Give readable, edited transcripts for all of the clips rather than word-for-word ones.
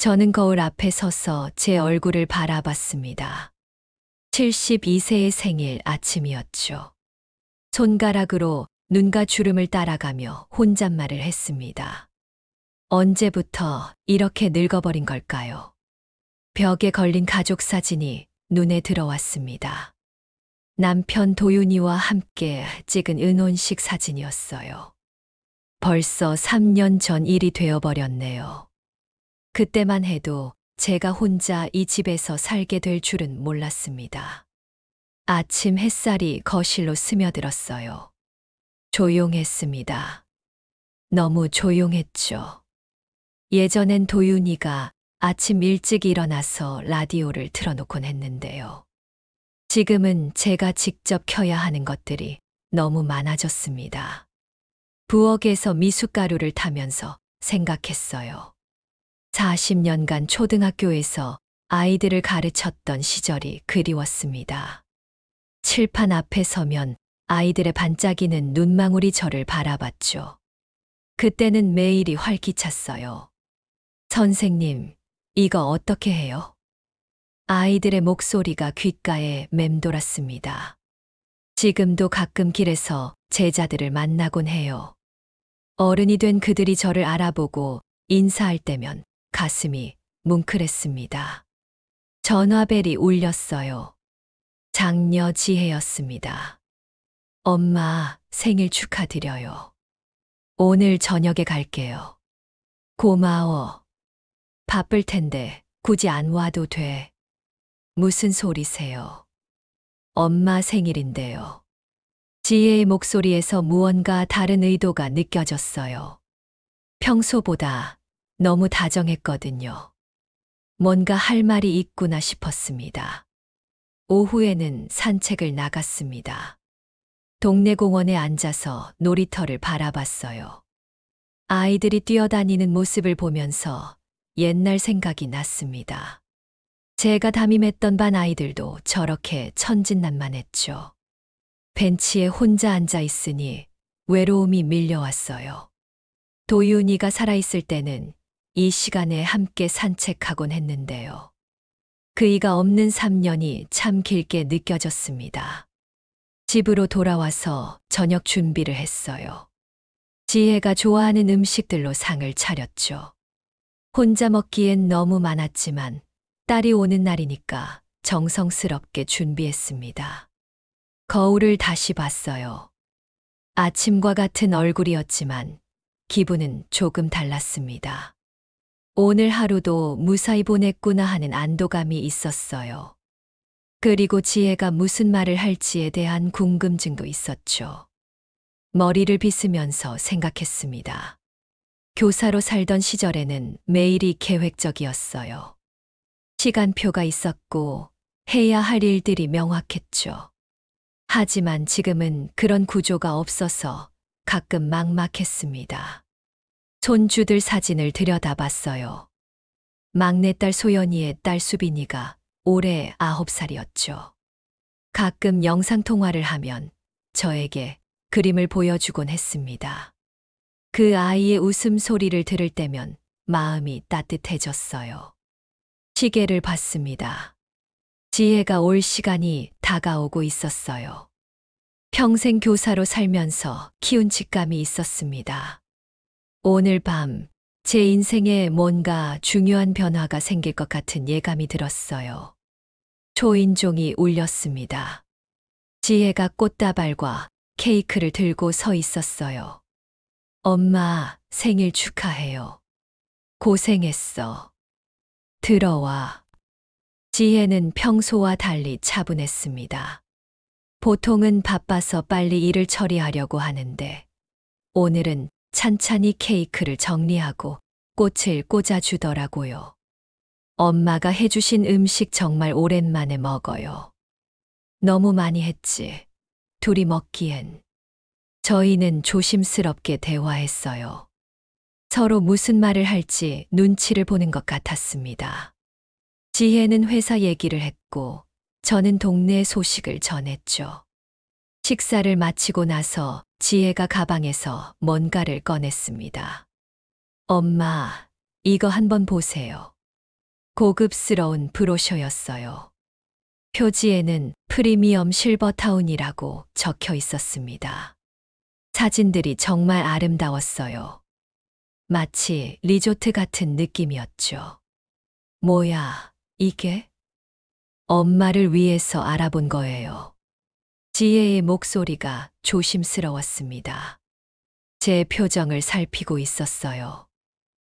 저는 거울 앞에 서서 제 얼굴을 바라봤습니다. 72세의 생일 아침이었죠. 손가락으로 눈과 주름을 따라가며 혼잣말을 했습니다. 언제부터 이렇게 늙어버린 걸까요? 벽에 걸린 가족 사진이 눈에 들어왔습니다. 남편 도윤이와 함께 찍은 은혼식 사진이었어요. 벌써 3년 전 일이 되어버렸네요. 그때만 해도 제가 혼자 이 집에서 살게 될 줄은 몰랐습니다. 아침 햇살이 거실로 스며들었어요. 조용했습니다. 너무 조용했죠. 예전엔 도윤이가 아침 일찍 일어나서 라디오를 틀어놓곤 했는데요. 지금은 제가 직접 켜야 하는 것들이 너무 많아졌습니다. 부엌에서 미숫가루를 타면서 생각했어요. 40년간 초등학교에서 아이들을 가르쳤던 시절이 그리웠습니다. 칠판 앞에 서면 아이들의 반짝이는 눈망울이 저를 바라봤죠. 그때는 매일이 활기찼어요. 선생님, 이거 어떻게 해요? 아이들의 목소리가 귓가에 맴돌았습니다. 지금도 가끔 길에서 제자들을 만나곤 해요. 어른이 된 그들이 저를 알아보고 인사할 때면 가슴이 뭉클했습니다. 전화벨이 울렸어요. 장녀 지혜였습니다. 엄마, 생일 축하드려요. 오늘 저녁에 갈게요. 고마워. 바쁠 텐데 굳이 안 와도 돼. 무슨 소리세요? 엄마 생일인데요. 지혜의 목소리에서 무언가 다른 의도가 느껴졌어요. 평소보다 너무 다정했거든요. 뭔가 할 말이 있구나 싶었습니다. 오후에는 산책을 나갔습니다. 동네 공원에 앉아서 놀이터를 바라봤어요. 아이들이 뛰어다니는 모습을 보면서 옛날 생각이 났습니다. 제가 담임했던 반 아이들도 저렇게 천진난만했죠. 벤치에 혼자 앉아 있으니 외로움이 밀려왔어요. 도윤이가 살아있을 때는 이 시간에 함께 산책하곤 했는데요. 그이가 없는 3년이 참 길게 느껴졌습니다. 집으로 돌아와서 저녁 준비를 했어요. 지혜가 좋아하는 음식들로 상을 차렸죠. 혼자 먹기엔 너무 많았지만 딸이 오는 날이니까 정성스럽게 준비했습니다. 거울을 다시 봤어요. 아침과 같은 얼굴이었지만 기분은 조금 달랐습니다. 오늘 하루도 무사히 보냈구나 하는 안도감이 있었어요. 그리고 지혜가 무슨 말을 할지에 대한 궁금증도 있었죠. 머리를 빗으면서 생각했습니다. 교사로 살던 시절에는 매일이 계획적이었어요. 시간표가 있었고 해야 할 일들이 명확했죠. 하지만 지금은 그런 구조가 없어서 가끔 막막했습니다. 손주들 사진을 들여다봤어요. 막내딸 소연이의 딸 수빈이가 올해 9살이었죠. 가끔 영상통화를 하면 저에게 그림을 보여주곤 했습니다. 그 아이의 웃음소리를 들을 때면 마음이 따뜻해졌어요. 시계를 봤습니다. 지혜가 올 시간이 다가오고 있었어요. 평생 교사로 살면서 키운 직감이 있었습니다. 오늘 밤 제 인생에 뭔가 중요한 변화가 생길 것 같은 예감이 들었어요. 초인종이 울렸습니다. 지혜가 꽃다발과 케이크를 들고 서 있었어요. 엄마, 생일 축하해요. 고생했어. 들어와. 지혜는 평소와 달리 차분했습니다. 보통은 바빠서 빨리 일을 처리하려고 하는데 오늘은 찬찬히 케이크를 정리하고 꽃을 꽂아주더라고요. 엄마가 해주신 음식 정말 오랜만에 먹어요. 너무 많이 했지. 둘이 먹기엔. 저희는 조심스럽게 대화했어요. 서로 무슨 말을 할지 눈치를 보는 것 같았습니다. 지혜는 회사 얘기를 했고 저는 동네 소식을 전했죠. 식사를 마치고 나서 지혜가 가방에서 뭔가를 꺼냈습니다. 엄마, 이거 한번 보세요. 고급스러운 브로셔였어요. 표지에는 프리미엄 실버타운이라고 적혀 있었습니다. 사진들이 정말 아름다웠어요. 마치 리조트 같은 느낌이었죠. 뭐야, 이게? 엄마를 위해서 알아본 거예요. 지혜의 목소리가 조심스러웠습니다. 제 표정을 살피고 있었어요.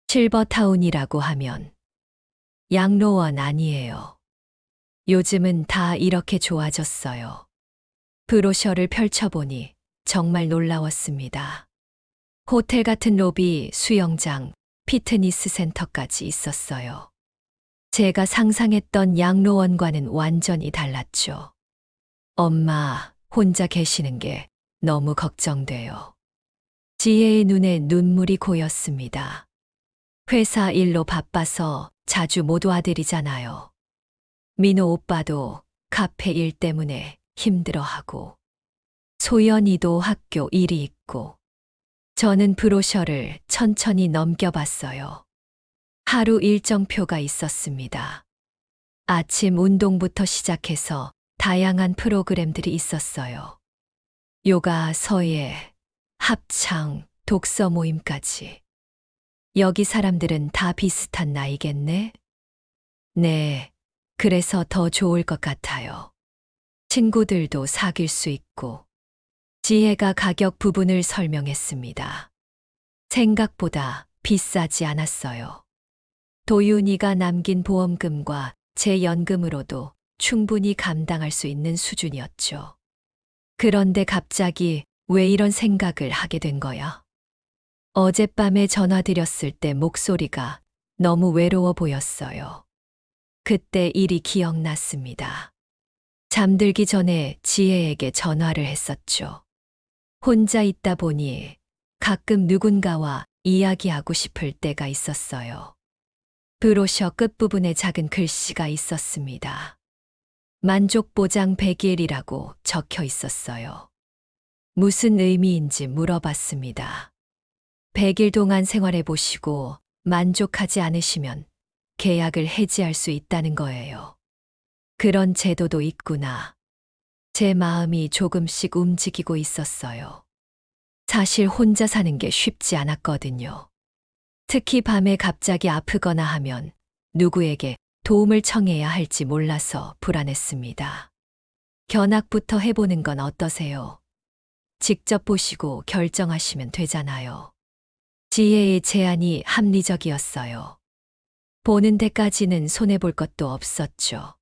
실버타운이라고 하면 양로원 아니에요. 요즘은 다 이렇게 좋아졌어요. 브로셔를 펼쳐보니 정말 놀라웠습니다. 호텔 같은 로비, 수영장, 피트니스 센터까지 있었어요. 제가 상상했던 양로원과는 완전히 달랐죠. 엄마, 혼자 계시는 게 너무 걱정돼요. 지혜의 눈에 눈물이 고였습니다. 회사 일로 바빠서 자주 못 와드리잖아요. 민호 오빠도 카페 일 때문에 힘들어하고, 소연이도 학교 일이 있고, 저는 브로셔를 천천히 넘겨봤어요. 하루 일정표가 있었습니다. 아침 운동부터 시작해서 다양한 프로그램들이 있었어요. 요가, 서예, 합창, 독서 모임까지. 여기 사람들은 다 비슷한 나이겠네? 네, 그래서 더 좋을 것 같아요. 친구들도 사귈 수 있고. 지혜가 가격 부분을 설명했습니다. 생각보다 비싸지 않았어요. 도윤이가 남긴 보험금과 제 연금으로도 충분히 감당할 수 있는 수준이었죠. 그런데 갑자기 왜 이런 생각을 하게 된 거야? 어젯밤에 전화드렸을 때 목소리가 너무 외로워 보였어요. 그때 일이 기억났습니다. 잠들기 전에 지혜에게 전화를 했었죠. 혼자 있다 보니 가끔 누군가와 이야기하고 싶을 때가 있었어요. 브로셔 끝부분에 작은 글씨가 있었습니다. 만족 보장 100일이라고 적혀 있었어요. 무슨 의미인지 물어봤습니다. 100일 동안 생활해 보시고 만족하지 않으시면 계약을 해지할 수 있다는 거예요. 그런 제도도 있구나. 제 마음이 조금씩 움직이고 있었어요. 사실 혼자 사는 게 쉽지 않았거든요. 특히 밤에 갑자기 아프거나 하면 누구에게 도움을 청해야 할지 몰라서 불안했습니다. 견학부터 해보는 건 어떠세요? 직접 보시고 결정하시면 되잖아요. 지혜의 제안이 합리적이었어요. 보는 데까지는 손해볼 것도 없었죠.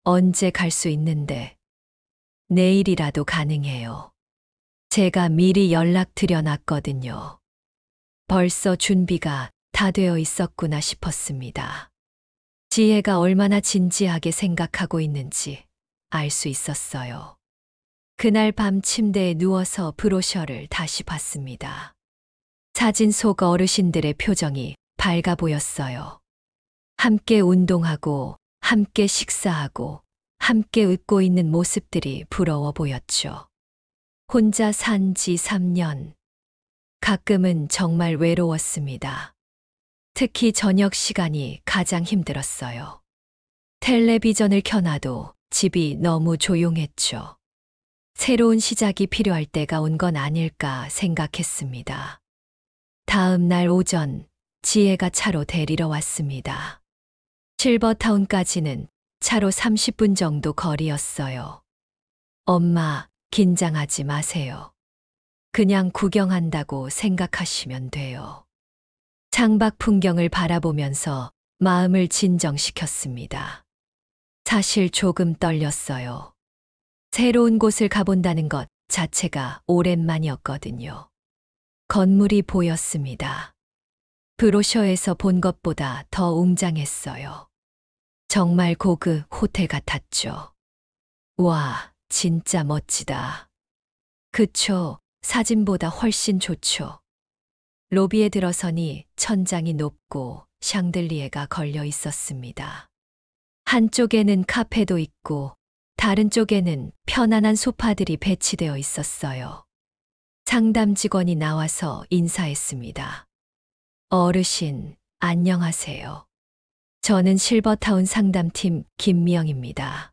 언제 갈 수 있는데? 내일이라도 가능해요. 제가 미리 연락드려 놨거든요. 벌써 준비가 다 되어 있었구나 싶었습니다. 지혜가 얼마나 진지하게 생각하고 있는지 알 수 있었어요. 그날 밤 침대에 누워서 브로셔를 다시 봤습니다. 사진 속 어르신들의 표정이 밝아 보였어요. 함께 운동하고, 함께 식사하고, 함께 웃고 있는 모습들이 부러워 보였죠. 혼자 산 지 3년. 가끔은 정말 외로웠습니다. 특히 저녁 시간이 가장 힘들었어요. 텔레비전을 켜놔도 집이 너무 조용했죠. 새로운 시작이 필요할 때가 온 건 아닐까 생각했습니다. 다음 날 오전, 지혜가 차로 데리러 왔습니다. 실버타운까지는 차로 30분 정도 거리였어요. 엄마, 긴장하지 마세요. 그냥 구경한다고 생각하시면 돼요. 창밖 풍경을 바라보면서 마음을 진정시켰습니다. 사실 조금 떨렸어요. 새로운 곳을 가본다는 것 자체가 오랜만이었거든요. 건물이 보였습니다. 브로셔에서 본 것보다 더 웅장했어요. 정말 고급 호텔 같았죠. 와, 진짜 멋지다. 그쵸, 사진보다 훨씬 좋죠. 로비에 들어서니 천장이 높고 샹들리에가 걸려 있었습니다. 한쪽에는 카페도 있고 다른 쪽에는 편안한 소파들이 배치되어 있었어요. 상담 직원이 나와서 인사했습니다. 어르신, 안녕하세요. 저는 실버타운 상담팀 김미영입니다.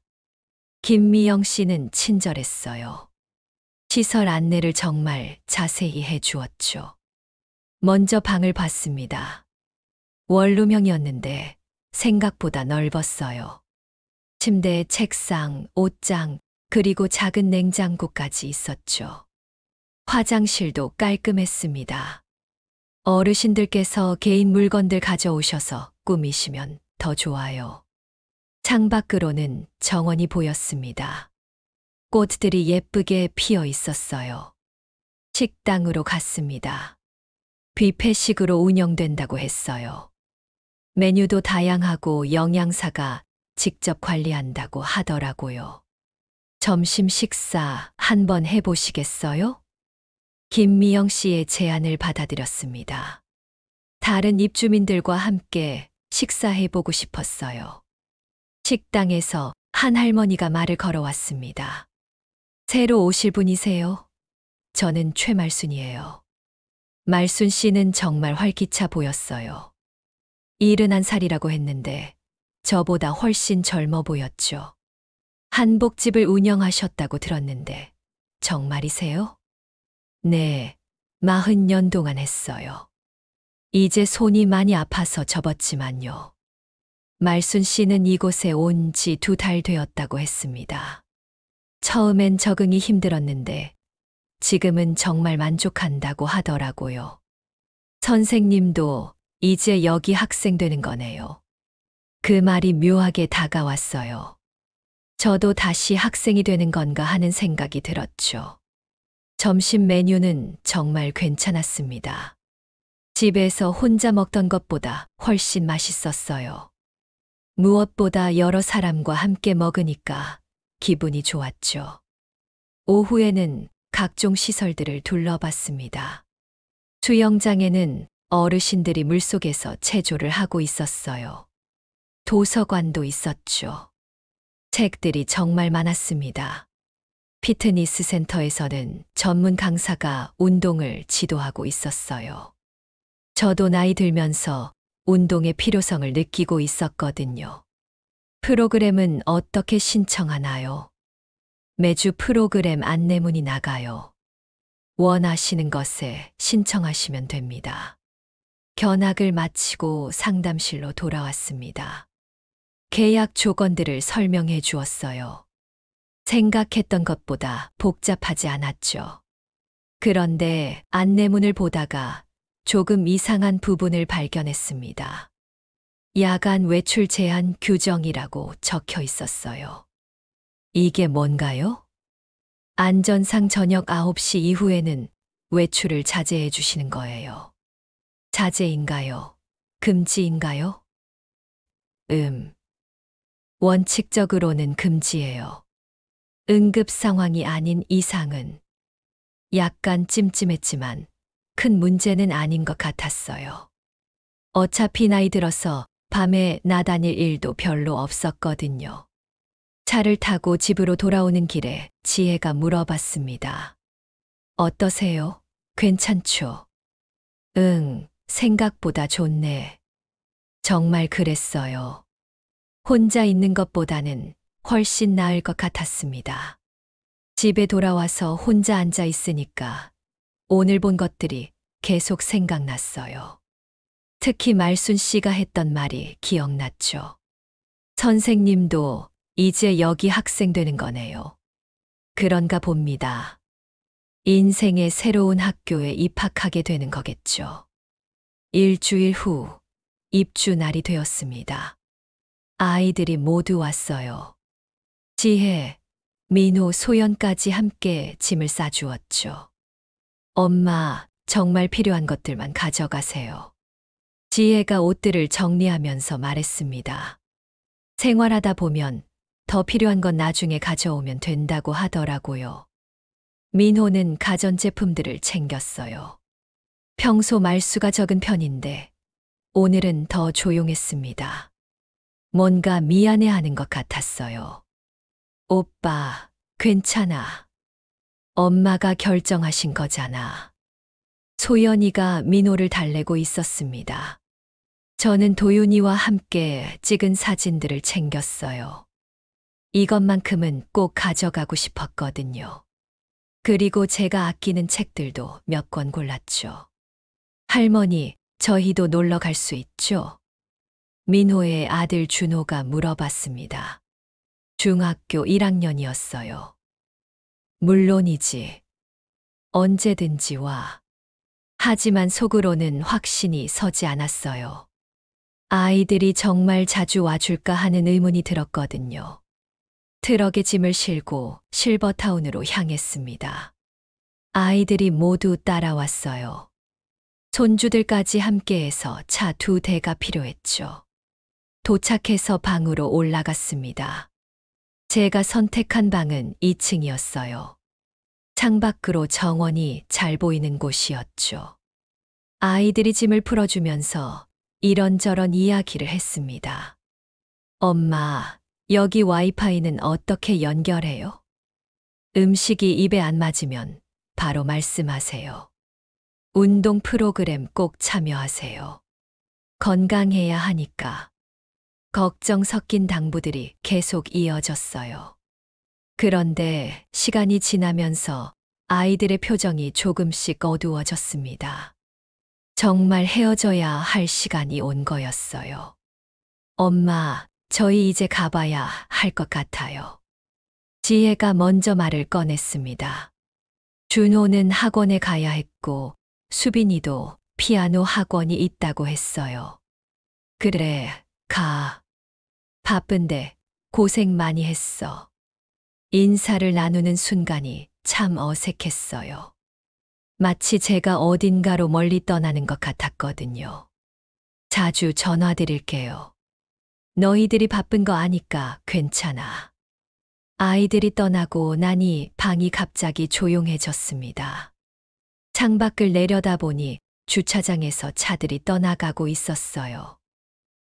김미영 씨는 친절했어요. 시설 안내를 정말 자세히 해 주었죠. 먼저 방을 봤습니다. 원룸형이었는데 생각보다 넓었어요. 침대, 책상, 옷장, 그리고 작은 냉장고까지 있었죠. 화장실도 깔끔했습니다. 어르신들께서 개인 물건들 가져오셔서 꾸미시면 더 좋아요. 창밖으로는 정원이 보였습니다. 꽃들이 예쁘게 피어 있었어요. 식당으로 갔습니다. 뷔페식으로 운영된다고 했어요. 메뉴도 다양하고 영양사가 직접 관리한다고 하더라고요. 점심 식사 한번 해보시겠어요? 김미영 씨의 제안을 받아들였습니다. 다른 입주민들과 함께 식사해보고 싶었어요. 식당에서 한 할머니가 말을 걸어왔습니다. 새로 오실 분이세요? 저는 최말순이에요. 말순 씨는 정말 활기차 보였어요. 71살이라고 했는데 저보다 훨씬 젊어 보였죠. 한복집을 운영하셨다고 들었는데 정말이세요? 네, 40년 동안 했어요. 이제 손이 많이 아파서 접었지만요. 말순 씨는 이곳에 온 지 2달 되었다고 했습니다. 처음엔 적응이 힘들었는데 지금은 정말 만족한다고 하더라고요. 선생님도 이제 여기 학생 되는 거네요. 그 말이 묘하게 다가왔어요. 저도 다시 학생이 되는 건가 하는 생각이 들었죠. 점심 메뉴는 정말 괜찮았습니다. 집에서 혼자 먹던 것보다 훨씬 맛있었어요. 무엇보다 여러 사람과 함께 먹으니까 기분이 좋았죠. 오후에는 각종 시설들을 둘러봤습니다. 수영장에는 어르신들이 물속에서 체조를 하고 있었어요. 도서관도 있었죠. 책들이 정말 많았습니다. 피트니스 센터에서는 전문 강사가 운동을 지도하고 있었어요. 저도 나이 들면서 운동의 필요성을 느끼고 있었거든요. 프로그램은 어떻게 신청하나요? 매주 프로그램 안내문이 나가요. 원하시는 것에 신청하시면 됩니다. 견학을 마치고 상담실로 돌아왔습니다. 계약 조건들을 설명해 주었어요. 생각했던 것보다 복잡하지 않았죠. 그런데 안내문을 보다가 조금 이상한 부분을 발견했습니다. 야간 외출 제한 규정이라고 적혀 있었어요. 이게 뭔가요? 안전상 저녁 9시 이후에는 외출을 자제해 주시는 거예요. 자제인가요? 금지인가요? 원칙적으로는 금지예요. 응급 상황이 아닌 이상은. 약간 찜찜했지만 큰 문제는 아닌 것 같았어요. 어차피 나이 들어서 밤에 나다닐 일도 별로 없었거든요. 차를 타고 집으로 돌아오는 길에 지혜가 물어봤습니다. 어떠세요? 괜찮죠? 응, 생각보다 좋네. 정말 그랬어요. 혼자 있는 것보다는 훨씬 나을 것 같았습니다. 집에 돌아와서 혼자 앉아 있으니까 오늘 본 것들이 계속 생각났어요. 특히 말순 씨가 했던 말이 기억났죠. 선생님도 이제 여기 학생 되는 거네요. 그런가 봅니다. 인생의 새로운 학교에 입학하게 되는 거겠죠. 일주일 후 입주 날이 되었습니다. 아이들이 모두 왔어요. 지혜, 민호, 소연까지 함께 짐을 싸주었죠. 엄마, 정말 필요한 것들만 가져가세요. 지혜가 옷들을 정리하면서 말했습니다. 생활하다 보면 더 필요한 건 나중에 가져오면 된다고 하더라고요. 민호는 가전제품들을 챙겼어요. 평소 말수가 적은 편인데 오늘은 더 조용했습니다. 뭔가 미안해하는 것 같았어요. 오빠, 괜찮아. 엄마가 결정하신 거잖아. 소연이가 민호를 달래고 있었습니다. 저는 도윤이와 함께 찍은 사진들을 챙겼어요. 이것만큼은 꼭 가져가고 싶었거든요. 그리고 제가 아끼는 책들도 몇 권 골랐죠. 할머니, 저희도 놀러 갈 수 있죠? 민호의 아들 준호가 물어봤습니다. 중학교 1학년이었어요. 물론이지. 언제든지 와. 하지만 속으로는 확신이 서지 않았어요. 아이들이 정말 자주 와줄까 하는 의문이 들었거든요. 트럭에 짐을 실고 실버타운으로 향했습니다. 아이들이 모두 따라왔어요. 손주들까지 함께해서 차 2대가 필요했죠. 도착해서 방으로 올라갔습니다. 제가 선택한 방은 2층이었어요. 창밖으로 정원이 잘 보이는 곳이었죠. 아이들이 짐을 풀어주면서 이런저런 이야기를 했습니다. 엄마, 여기 와이파이는 어떻게 연결해요? 음식이 입에 안 맞으면 바로 말씀하세요. 운동 프로그램 꼭 참여하세요. 건강해야 하니까. 걱정 섞인 당부들이 계속 이어졌어요. 그런데 시간이 지나면서 아이들의 표정이 조금씩 어두워졌습니다. 정말 헤어져야 할 시간이 온 거였어요. 엄마, 저희 이제 가봐야 할 것 같아요. 지혜가 먼저 말을 꺼냈습니다. 준호는 학원에 가야 했고, 수빈이도 피아노 학원이 있다고 했어요. 그래, 가. 바쁜데 고생 많이 했어. 인사를 나누는 순간이 참 어색했어요. 마치 제가 어딘가로 멀리 떠나는 것 같았거든요. 자주 전화드릴게요. 너희들이 바쁜 거 아니까 괜찮아. 아이들이 떠나고 나니 방이 갑자기 조용해졌습니다. 창밖을 내려다보니 주차장에서 차들이 떠나가고 있었어요.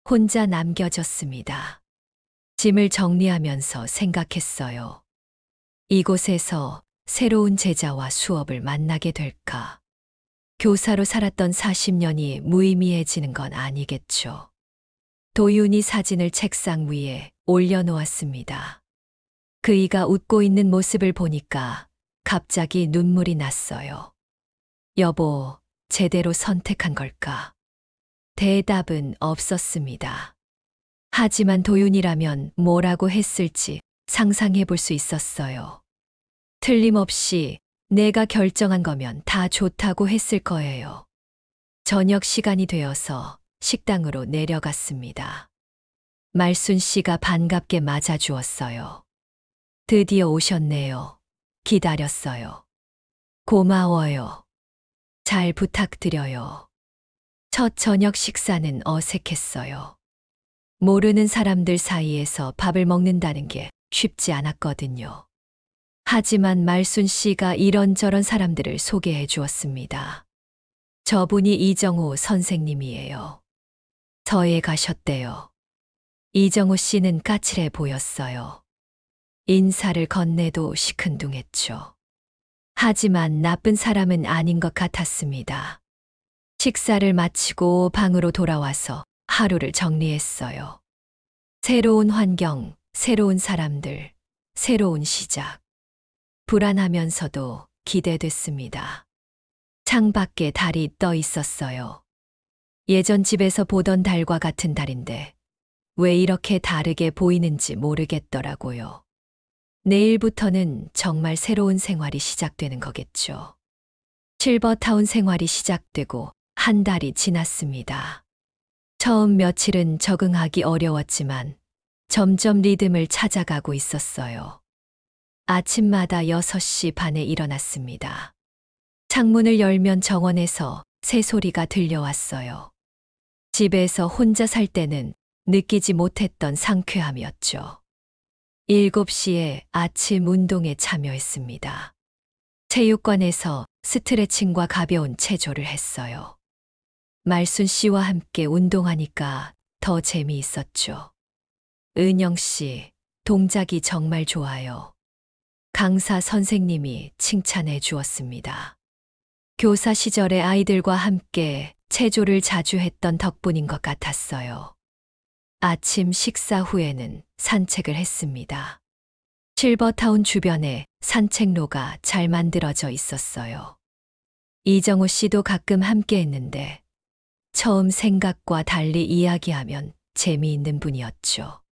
혼자 남겨졌습니다. 짐을 정리하면서 생각했어요. 이곳에서 새로운 제자와 수업을 만나게 될까? 교사로 살았던 40년이 무의미해지는 건 아니겠죠. 도윤이 사진을 책상 위에 올려놓았습니다. 그이가 웃고 있는 모습을 보니까 갑자기 눈물이 났어요. 여보, 제대로 선택한 걸까? 대답은 없었습니다. 하지만 도윤이라면 뭐라고 했을지 상상해 볼 수 있었어요. 틀림없이 내가 결정한 거면 다 좋다고 했을 거예요. 저녁 시간이 되어서 식당으로 내려갔습니다. 말순 씨가 반갑게 맞아주었어요. 드디어 오셨네요. 기다렸어요. 고마워요. 잘 부탁드려요. 첫 저녁 식사는 어색했어요. 모르는 사람들 사이에서 밥을 먹는다는 게 쉽지 않았거든요. 하지만 말순 씨가 이런저런 사람들을 소개해 주었습니다. 저분이 이정호 선생님이에요. 서예 가셨대요. 이정호 씨는 까칠해 보였어요. 인사를 건네도 시큰둥했죠. 하지만 나쁜 사람은 아닌 것 같았습니다. 식사를 마치고 방으로 돌아와서 하루를 정리했어요. 새로운 환경, 새로운 사람들, 새로운 시작. 불안하면서도 기대됐습니다. 창밖에 달이 떠 있었어요. 예전 집에서 보던 달과 같은 달인데 왜 이렇게 다르게 보이는지 모르겠더라고요. 내일부터는 정말 새로운 생활이 시작되는 거겠죠. 실버타운 생활이 시작되고 한 달이 지났습니다. 처음 며칠은 적응하기 어려웠지만 점점 리듬을 찾아가고 있었어요. 아침마다 6시 반에 일어났습니다. 창문을 열면 정원에서 새소리가 들려왔어요. 집에서 혼자 살 때는 느끼지 못했던 상쾌함이었죠. 7시에 아침 운동에 참여했습니다. 체육관에서 스트레칭과 가벼운 체조를 했어요. 말순 씨와 함께 운동하니까 더 재미있었죠. 은영 씨, 동작이 정말 좋아요. 강사 선생님이 칭찬해 주었습니다. 교사 시절에 아이들과 함께 체조를 자주 했던 덕분인 것 같았어요. 아침 식사 후에는 산책을 했습니다. 실버타운 주변에 산책로가 잘 만들어져 있었어요. 이정호 씨도 가끔 함께 했는데 처음 생각과 달리 이야기하면 재미있는 분이었죠.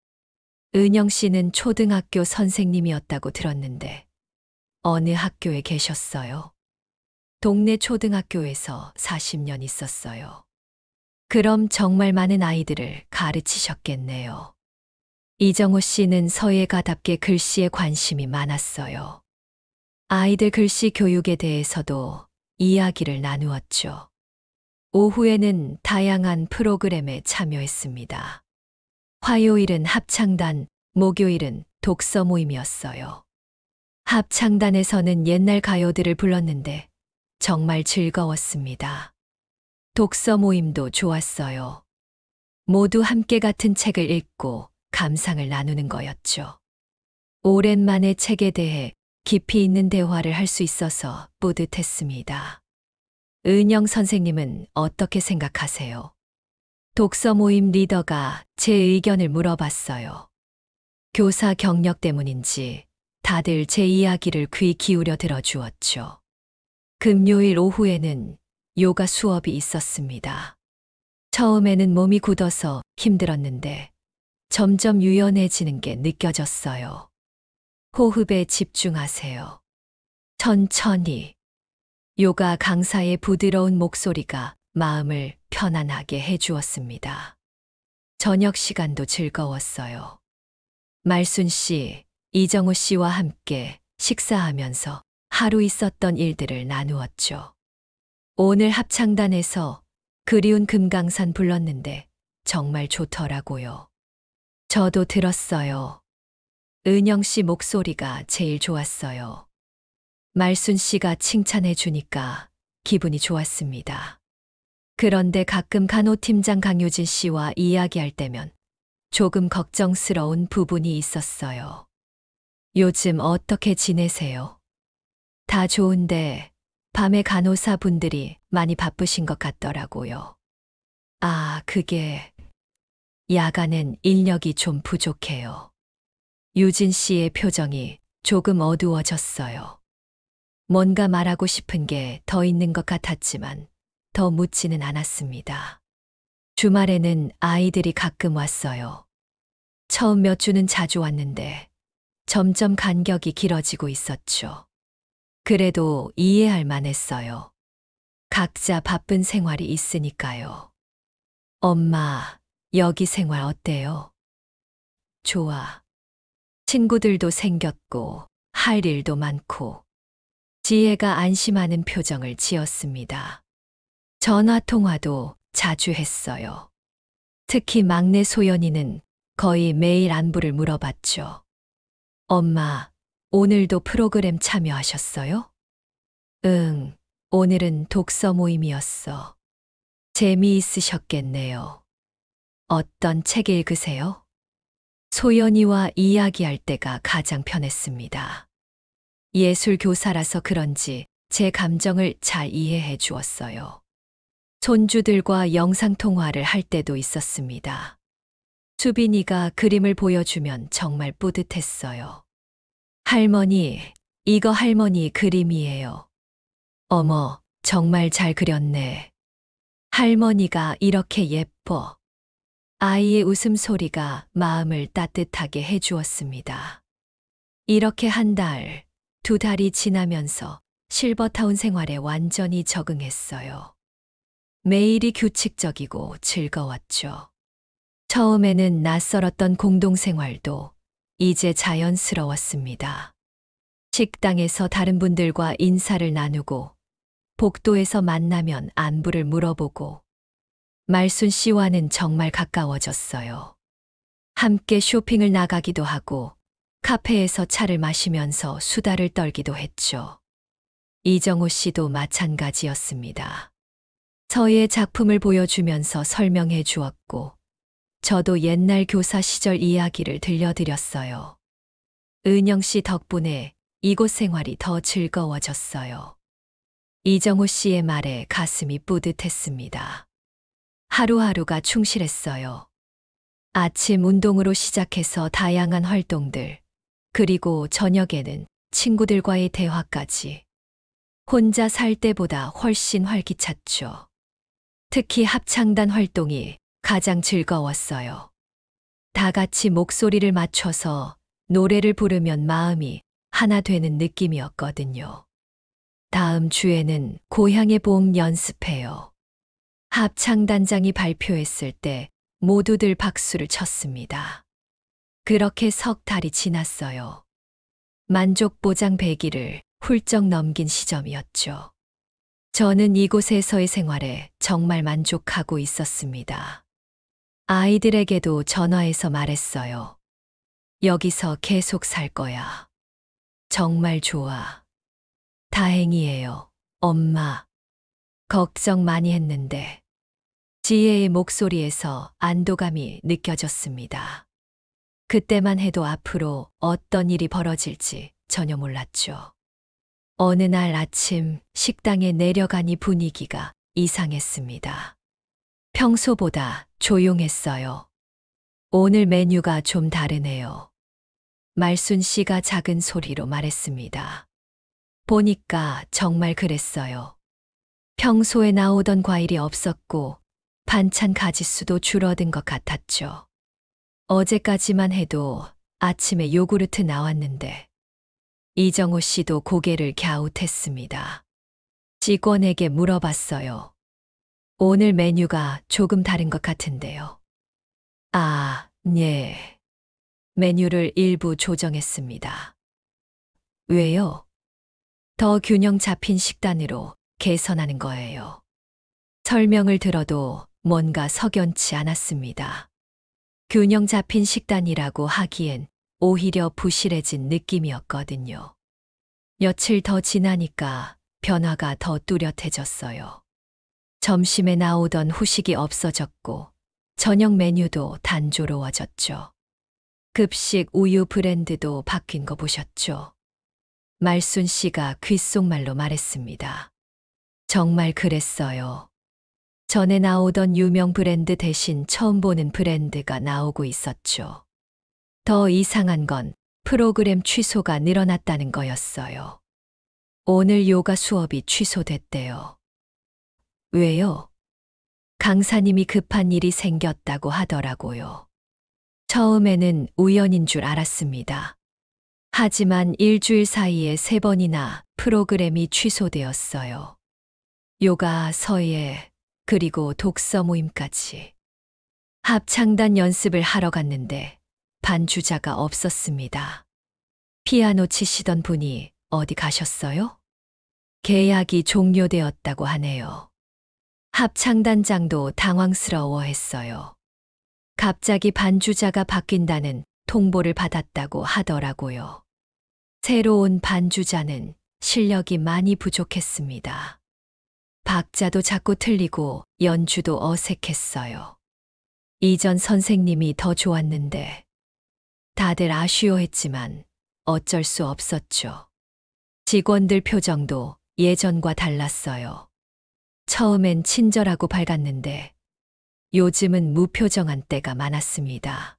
은영 씨는 초등학교 선생님이었다고 들었는데 어느 학교에 계셨어요? 동네 초등학교에서 40년 있었어요. 그럼 정말 많은 아이들을 가르치셨겠네요. 이정호 씨는 서예가답게 글씨에 관심이 많았어요. 아이들 글씨 교육에 대해서도 이야기를 나누었죠. 오후에는 다양한 프로그램에 참여했습니다. 화요일은 합창단, 목요일은 독서 모임이었어요. 합창단에서는 옛날 가요들을 불렀는데 정말 즐거웠습니다. 독서 모임도 좋았어요. 모두 함께 같은 책을 읽고 감상을 나누는 거였죠. 오랜만에 책에 대해 깊이 있는 대화를 할 수 있어서 뿌듯했습니다. 은영 선생님은 어떻게 생각하세요? 독서 모임 리더가 제 의견을 물어봤어요. 교사 경력 때문인지 다들 제 이야기를 귀 기울여 들어주었죠. 금요일 오후에는 요가 수업이 있었습니다. 처음에는 몸이 굳어서 힘들었는데 점점 유연해지는 게 느껴졌어요. 호흡에 집중하세요. 천천히. 요가 강사의 부드러운 목소리가 마음을 편안하게 해주었습니다. 저녁 시간도 즐거웠어요. 말순 씨, 이정호 씨와 함께 식사하면서 하루 있었던 일들을 나누었죠. 오늘 합창단에서 그리운 금강산 불렀는데 정말 좋더라고요. 저도 들었어요. 은영 씨 목소리가 제일 좋았어요. 말순 씨가 칭찬해 주니까 기분이 좋았습니다. 그런데 가끔 간호팀장 강효진 씨와 이야기할 때면 조금 걱정스러운 부분이 있었어요. 요즘 어떻게 지내세요? 다 좋은데 밤에 간호사 분들이 많이 바쁘신 것 같더라고요. 아, 그게 야간엔 인력이 좀 부족해요. 유진 씨의 표정이 조금 어두워졌어요. 뭔가 말하고 싶은 게 더 있는 것 같았지만 더 묻지는 않았습니다. 주말에는 아이들이 가끔 왔어요. 처음 몇 주는 자주 왔는데 점점 간격이 길어지고 있었죠. 그래도 이해할 만했어요. 각자 바쁜 생활이 있으니까요. 엄마, 여기 생활 어때요? 좋아. 친구들도 생겼고 할 일도 많고. 지혜가 안심하는 표정을 지었습니다. 전화 통화도 자주 했어요. 특히 막내 소연이는 거의 매일 안부를 물어봤죠. 엄마, 오늘도 프로그램 참여하셨어요? 응, 오늘은 독서 모임이었어. 재미있으셨겠네요. 어떤 책 읽으세요? 소연이와 이야기할 때가 가장 편했습니다. 예술 교사라서 그런지 제 감정을 잘 이해해 주었어요. 손주들과 영상통화를 할 때도 있었습니다. 수빈이가 그림을 보여주면 정말 뿌듯했어요. 할머니, 이거 할머니 그림이에요. 어머, 정말 잘 그렸네. 할머니가 이렇게 예뻐. 아이의 웃음소리가 마음을 따뜻하게 해주었습니다. 이렇게 한 달, 두 달이 지나면서 실버타운 생활에 완전히 적응했어요. 매일이 규칙적이고 즐거웠죠. 처음에는 낯설었던 공동생활도 이제 자연스러웠습니다. 식당에서 다른 분들과 인사를 나누고, 복도에서 만나면 안부를 물어보고, 말순 씨와는 정말 가까워졌어요. 함께 쇼핑을 나가기도 하고, 카페에서 차를 마시면서 수다를 떨기도 했죠. 이정호 씨도 마찬가지였습니다. 서예 작품을 보여주면서 설명해 주었고, 저도 옛날 교사 시절 이야기를 들려드렸어요. 은영 씨 덕분에 이곳 생활이 더 즐거워졌어요. 이정호 씨의 말에 가슴이 뿌듯했습니다. 하루하루가 충실했어요. 아침 운동으로 시작해서 다양한 활동들, 그리고 저녁에는 친구들과의 대화까지. 혼자 살 때보다 훨씬 활기찼죠. 특히 합창단 활동이 가장 즐거웠어요. 다 같이 목소리를 맞춰서 노래를 부르면 마음이 하나 되는 느낌이었거든요. 다음 주에는 고향의 봄 연습해요. 합창단장이 발표했을 때 모두들 박수를 쳤습니다. 그렇게 석 달이 지났어요. 만족보장 100일을 훌쩍 넘긴 시점이었죠. 저는 이곳에서의 생활에 정말 만족하고 있었습니다. 아이들에게도 전화해서 말했어요. 여기서 계속 살 거야. 정말 좋아. 다행이에요, 엄마. 걱정 많이 했는데. 지혜의 목소리에서 안도감이 느껴졌습니다. 그때만 해도 앞으로 어떤 일이 벌어질지 전혀 몰랐죠. 어느 날 아침 식당에 내려가니 분위기가 이상했습니다. 평소보다 조용했어요. 오늘 메뉴가 좀 다르네요. 말순 씨가 작은 소리로 말했습니다. 보니까 정말 그랬어요. 평소에 나오던 과일이 없었고 반찬 가짓수도 줄어든 것 같았죠. 어제까지만 해도 아침에 요구르트 나왔는데 이정호 씨도 고개를 갸웃했습니다. 직원에게 물어봤어요. 오늘 메뉴가 조금 다른 것 같은데요. 아, 네. 메뉴를 일부 조정했습니다. 왜요? 더 균형 잡힌 식단으로 개선하는 거예요. 설명을 들어도 뭔가 석연치 않았습니다. 균형 잡힌 식단이라고 하기엔 오히려 부실해진 느낌이었거든요. 며칠 더 지나니까 변화가 더 뚜렷해졌어요. 점심에 나오던 후식이 없어졌고 저녁 메뉴도 단조로워졌죠. 급식 우유 브랜드도 바뀐 거 보셨죠? 말순 씨가 귓속말로 말했습니다. 정말 그랬어요. 전에 나오던 유명 브랜드 대신 처음 보는 브랜드가 나오고 있었죠. 더 이상한 건 프로그램 취소가 늘어났다는 거였어요. 오늘 요가 수업이 취소됐대요. 왜요? 강사님이 급한 일이 생겼다고 하더라고요. 처음에는 우연인 줄 알았습니다. 하지만 일주일 사이에 3번이나 프로그램이 취소되었어요. 요가, 서예, 그리고 독서 모임까지. 합창단 연습을 하러 갔는데 반주자가 없었습니다. 피아노 치시던 분이 어디 가셨어요? 계약이 종료되었다고 하네요. 합창단장도 당황스러워했어요. 갑자기 반주자가 바뀐다는 통보를 받았다고 하더라고요. 새로운 반주자는 실력이 많이 부족했습니다. 박자도 자꾸 틀리고 연주도 어색했어요. 이전 선생님이 더 좋았는데 다들 아쉬워했지만 어쩔 수 없었죠. 직원들 표정도 예전과 달랐어요. 처음엔 친절하고 밝았는데 요즘은 무표정한 때가 많았습니다.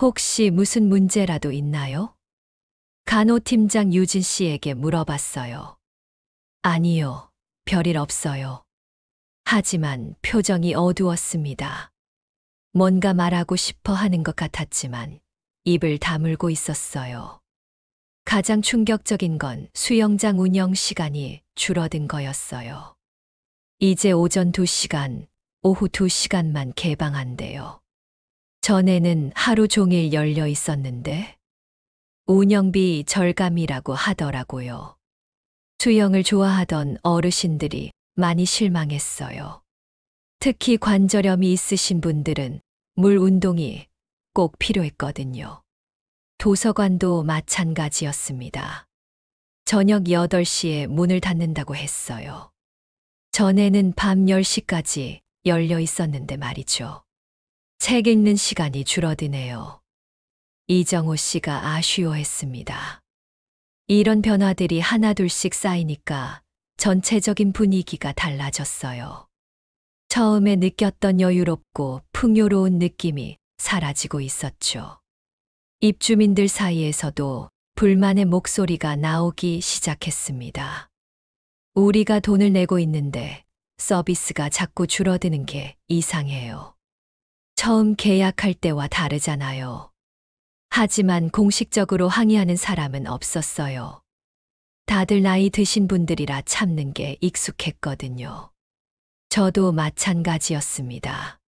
혹시 무슨 문제라도 있나요? 간호팀장 유진 씨에게 물어봤어요. 아니요, 별일 없어요. 하지만 표정이 어두웠습니다. 뭔가 말하고 싶어 하는 것 같았지만 입을 다물고 있었어요. 가장 충격적인 건 수영장 운영 시간이 줄어든 거였어요. 이제 오전 2시간, 오후 2시간만 개방한대요. 전에는 하루 종일 열려 있었는데 운영비 절감이라고 하더라고요. 수영을 좋아하던 어르신들이 많이 실망했어요. 특히 관절염이 있으신 분들은 물 운동이 꼭 필요했거든요. 도서관도 마찬가지였습니다. 저녁 8시에 문을 닫는다고 했어요. 전에는 밤 10시까지 열려 있었는데 말이죠. 책 읽는 시간이 줄어드네요. 이정호 씨가 아쉬워했습니다. 이런 변화들이 하나둘씩 쌓이니까 전체적인 분위기가 달라졌어요. 처음에 느꼈던 여유롭고 풍요로운 느낌이 사라지고 있었죠. 입주민들 사이에서도 불만의 목소리가 나오기 시작했습니다. 우리가 돈을 내고 있는데 서비스가 자꾸 줄어드는 게 이상해요. 처음 계약할 때와 다르잖아요. 하지만 공식적으로 항의하는 사람은 없었어요. 다들 나이 드신 분들이라 참는 게 익숙했거든요. 저도 마찬가지였습니다.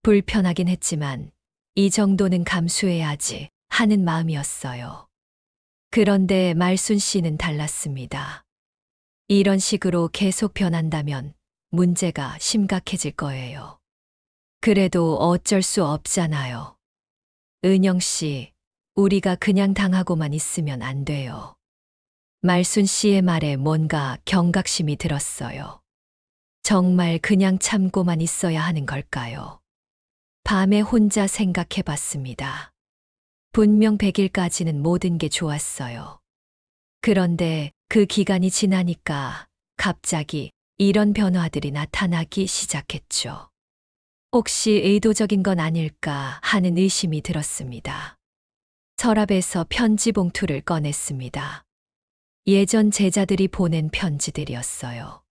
불편하긴 했지만 이 정도는 감수해야지 하는 마음이었어요. 그런데 말순 씨는 달랐습니다. 이런 식으로 계속 변한다면 문제가 심각해질 거예요. 그래도 어쩔 수 없잖아요. 은영 씨, 우리가 그냥 당하고만 있으면 안 돼요. 말순 씨의 말에 뭔가 경각심이 들었어요. 정말 그냥 참고만 있어야 하는 걸까요? 밤에 혼자 생각해 봤습니다. 분명 100일까지는 모든 게 좋았어요. 그런데 그 기간이 지나니까 갑자기 이런 변화들이 나타나기 시작했죠. 혹시 의도적인 건 아닐까 하는 의심이 들었습니다. 서랍에서 편지 봉투를 꺼냈습니다. 예전 제자들이 보낸 편지들이었어요.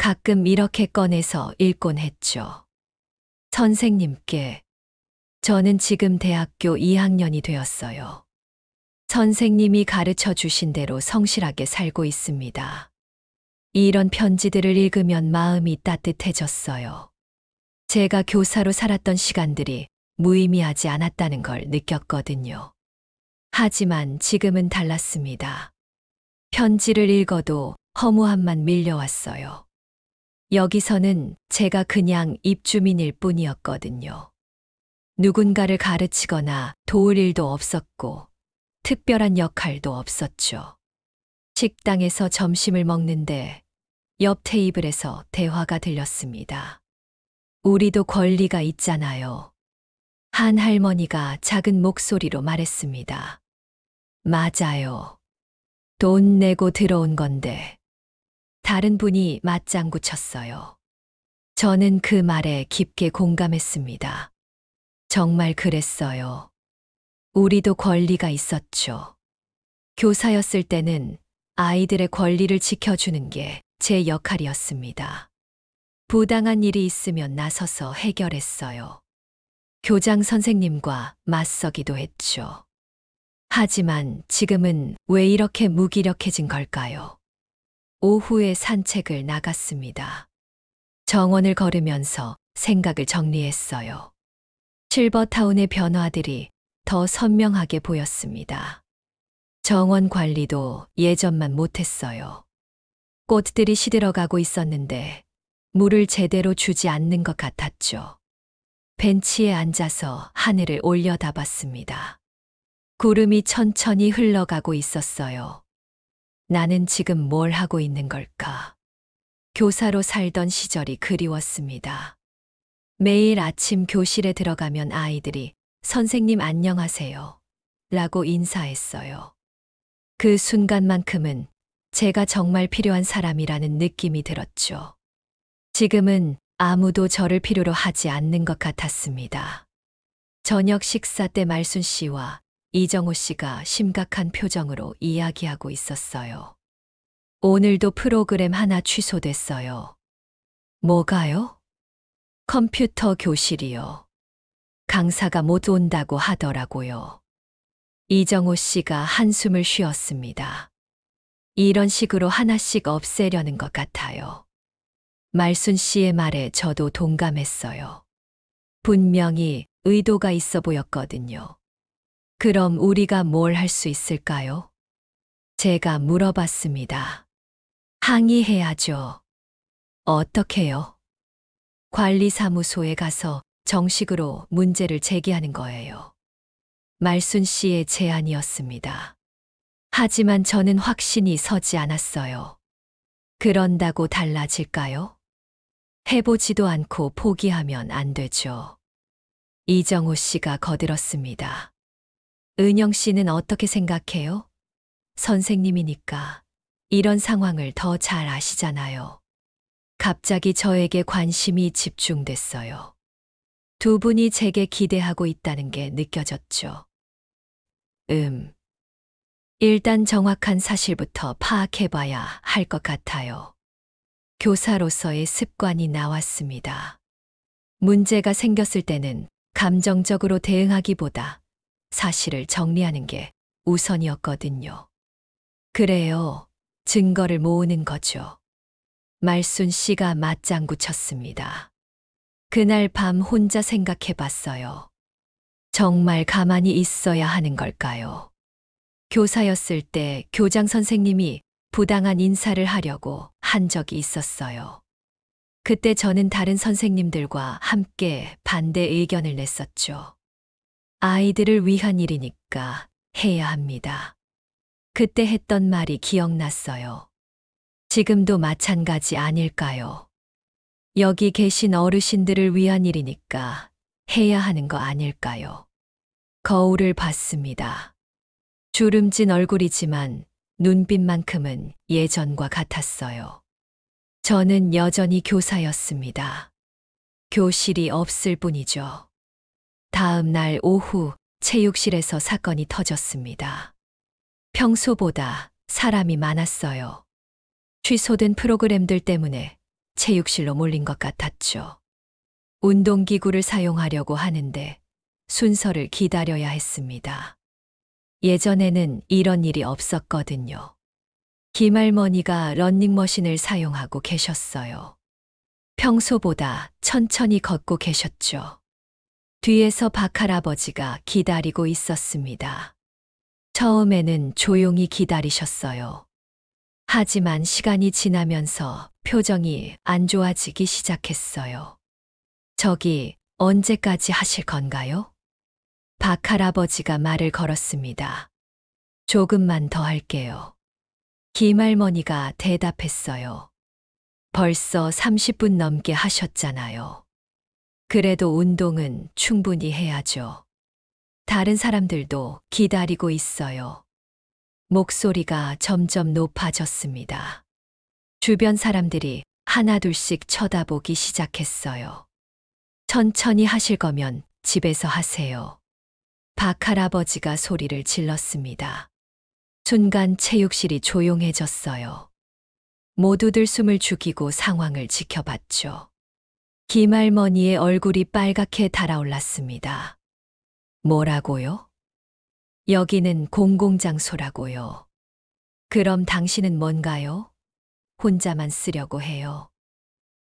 가끔 이렇게 꺼내서 읽곤 했죠. 선생님께, 저는 지금 대학교 2학년이 되었어요. 선생님이 가르쳐 주신 대로 성실하게 살고 있습니다. 이런 편지들을 읽으면 마음이 따뜻해졌어요. 제가 교사로 살았던 시간들이 무의미하지 않았다는 걸 느꼈거든요. 하지만 지금은 달랐습니다. 편지를 읽어도 허무함만 밀려왔어요. 여기서는 제가 그냥 입주민일 뿐이었거든요. 누군가를 가르치거나 도울 일도 없었고 특별한 역할도 없었죠. 식당에서 점심을 먹는데 옆 테이블에서 대화가 들렸습니다. 우리도 권리가 있잖아요. 한 할머니가 작은 목소리로 말했습니다. 맞아요. 돈 내고 들어온 건데. 다른 분이 맞장구 쳤어요. 저는 그 말에 깊게 공감했습니다. 정말 그랬어요. 우리도 권리가 있었죠. 교사였을 때는 아이들의 권리를 지켜주는 게 제 역할이었습니다. 부당한 일이 있으면 나서서 해결했어요. 교장 선생님과 맞서기도 했죠. 하지만 지금은 왜 이렇게 무기력해진 걸까요? 오후에 산책을 나갔습니다. 정원을 걸으면서 생각을 정리했어요. 실버타운의 변화들이 더 선명하게 보였습니다. 정원 관리도 예전만 못했어요. 꽃들이 시들어가고 있었는데 물을 제대로 주지 않는 것 같았죠. 벤치에 앉아서 하늘을 올려다봤습니다. 구름이 천천히 흘러가고 있었어요. 나는 지금 뭘 하고 있는 걸까? 교사로 살던 시절이 그리웠습니다. 매일 아침 교실에 들어가면 아이들이 선생님 안녕하세요 라고 인사했어요. 그 순간만큼은 제가 정말 필요한 사람이라는 느낌이 들었죠. 지금은 아무도 저를 필요로 하지 않는 것 같았습니다. 저녁 식사 때 말순 씨와 이정호 씨가 심각한 표정으로 이야기하고 있었어요. 오늘도 프로그램 하나 취소됐어요. 뭐가요? 컴퓨터 교실이요. 강사가 못 온다고 하더라고요. 이정호 씨가 한숨을 쉬었습니다. 이런 식으로 하나씩 없애려는 것 같아요. 말순 씨의 말에 저도 동감했어요. 분명히 의도가 있어 보였거든요. 그럼 우리가 뭘 할 수 있을까요? 제가 물어봤습니다. 항의해야죠. 어떻게요? 관리사무소에 가서 정식으로 문제를 제기하는 거예요. 말순 씨의 제안이었습니다. 하지만 저는 확신이 서지 않았어요. 그런다고 달라질까요? 해보지도 않고 포기하면 안 되죠. 이정호 씨가 거들었습니다. 은영 씨는 어떻게 생각해요? 선생님이니까 이런 상황을 더 잘 아시잖아요. 갑자기 저에게 관심이 집중됐어요. 두 분이 제게 기대하고 있다는 게 느껴졌죠. 일단 정확한 사실부터 파악해봐야 할 것 같아요. 교사로서의 습관이 나왔습니다. 문제가 생겼을 때는 감정적으로 대응하기보다 사실을 정리하는 게 우선이었거든요. 그래요. 증거를 모으는 거죠. 말순 씨가 맞장구 쳤습니다. 그날 밤 혼자 생각해 봤어요. 정말 가만히 있어야 하는 걸까요? 교사였을 때 교장 선생님이 부당한 인사를 하려고 한 적이 있었어요. 그때 저는 다른 선생님들과 함께 반대 의견을 냈었죠. 아이들을 위한 일이니까 해야 합니다. 그때 했던 말이 기억났어요. 지금도 마찬가지 아닐까요? 여기 계신 어르신들을 위한 일이니까 해야 하는 거 아닐까요? 거울을 봤습니다. 주름진 얼굴이지만 눈빛만큼은 예전과 같았어요. 저는 여전히 교사였습니다. 교실이 없을 뿐이죠. 다음 날 오후 체육실에서 사건이 터졌습니다. 평소보다 사람이 많았어요. 취소된 프로그램들 때문에 체육실로 몰린 것 같았죠. 운동기구를 사용하려고 하는데 순서를 기다려야 했습니다. 예전에는 이런 일이 없었거든요. 김할머니가 러닝머신을 사용하고 계셨어요. 평소보다 천천히 걷고 계셨죠. 뒤에서 박할아버지가 기다리고 있었습니다. 처음에는 조용히 기다리셨어요. 하지만 시간이 지나면서 표정이 안 좋아지기 시작했어요. 저기 언제까지 하실 건가요? 박할아버지가 말을 걸었습니다. 조금만 더 할게요. 김할머니가 대답했어요. 벌써 30분 넘게 하셨잖아요. 그래도 운동은 충분히 해야죠. 다른 사람들도 기다리고 있어요. 목소리가 점점 높아졌습니다. 주변 사람들이 하나둘씩 쳐다보기 시작했어요. 천천히 하실 거면 집에서 하세요. 박할아버지가 소리를 질렀습니다. 순간 체육실이 조용해졌어요. 모두들 숨을 죽이고 상황을 지켜봤죠. 김할머니의 얼굴이 빨갛게 달아올랐습니다. 뭐라고요? 여기는 공공장소라고요. 그럼 당신은 뭔가요? 혼자만 쓰려고 해요.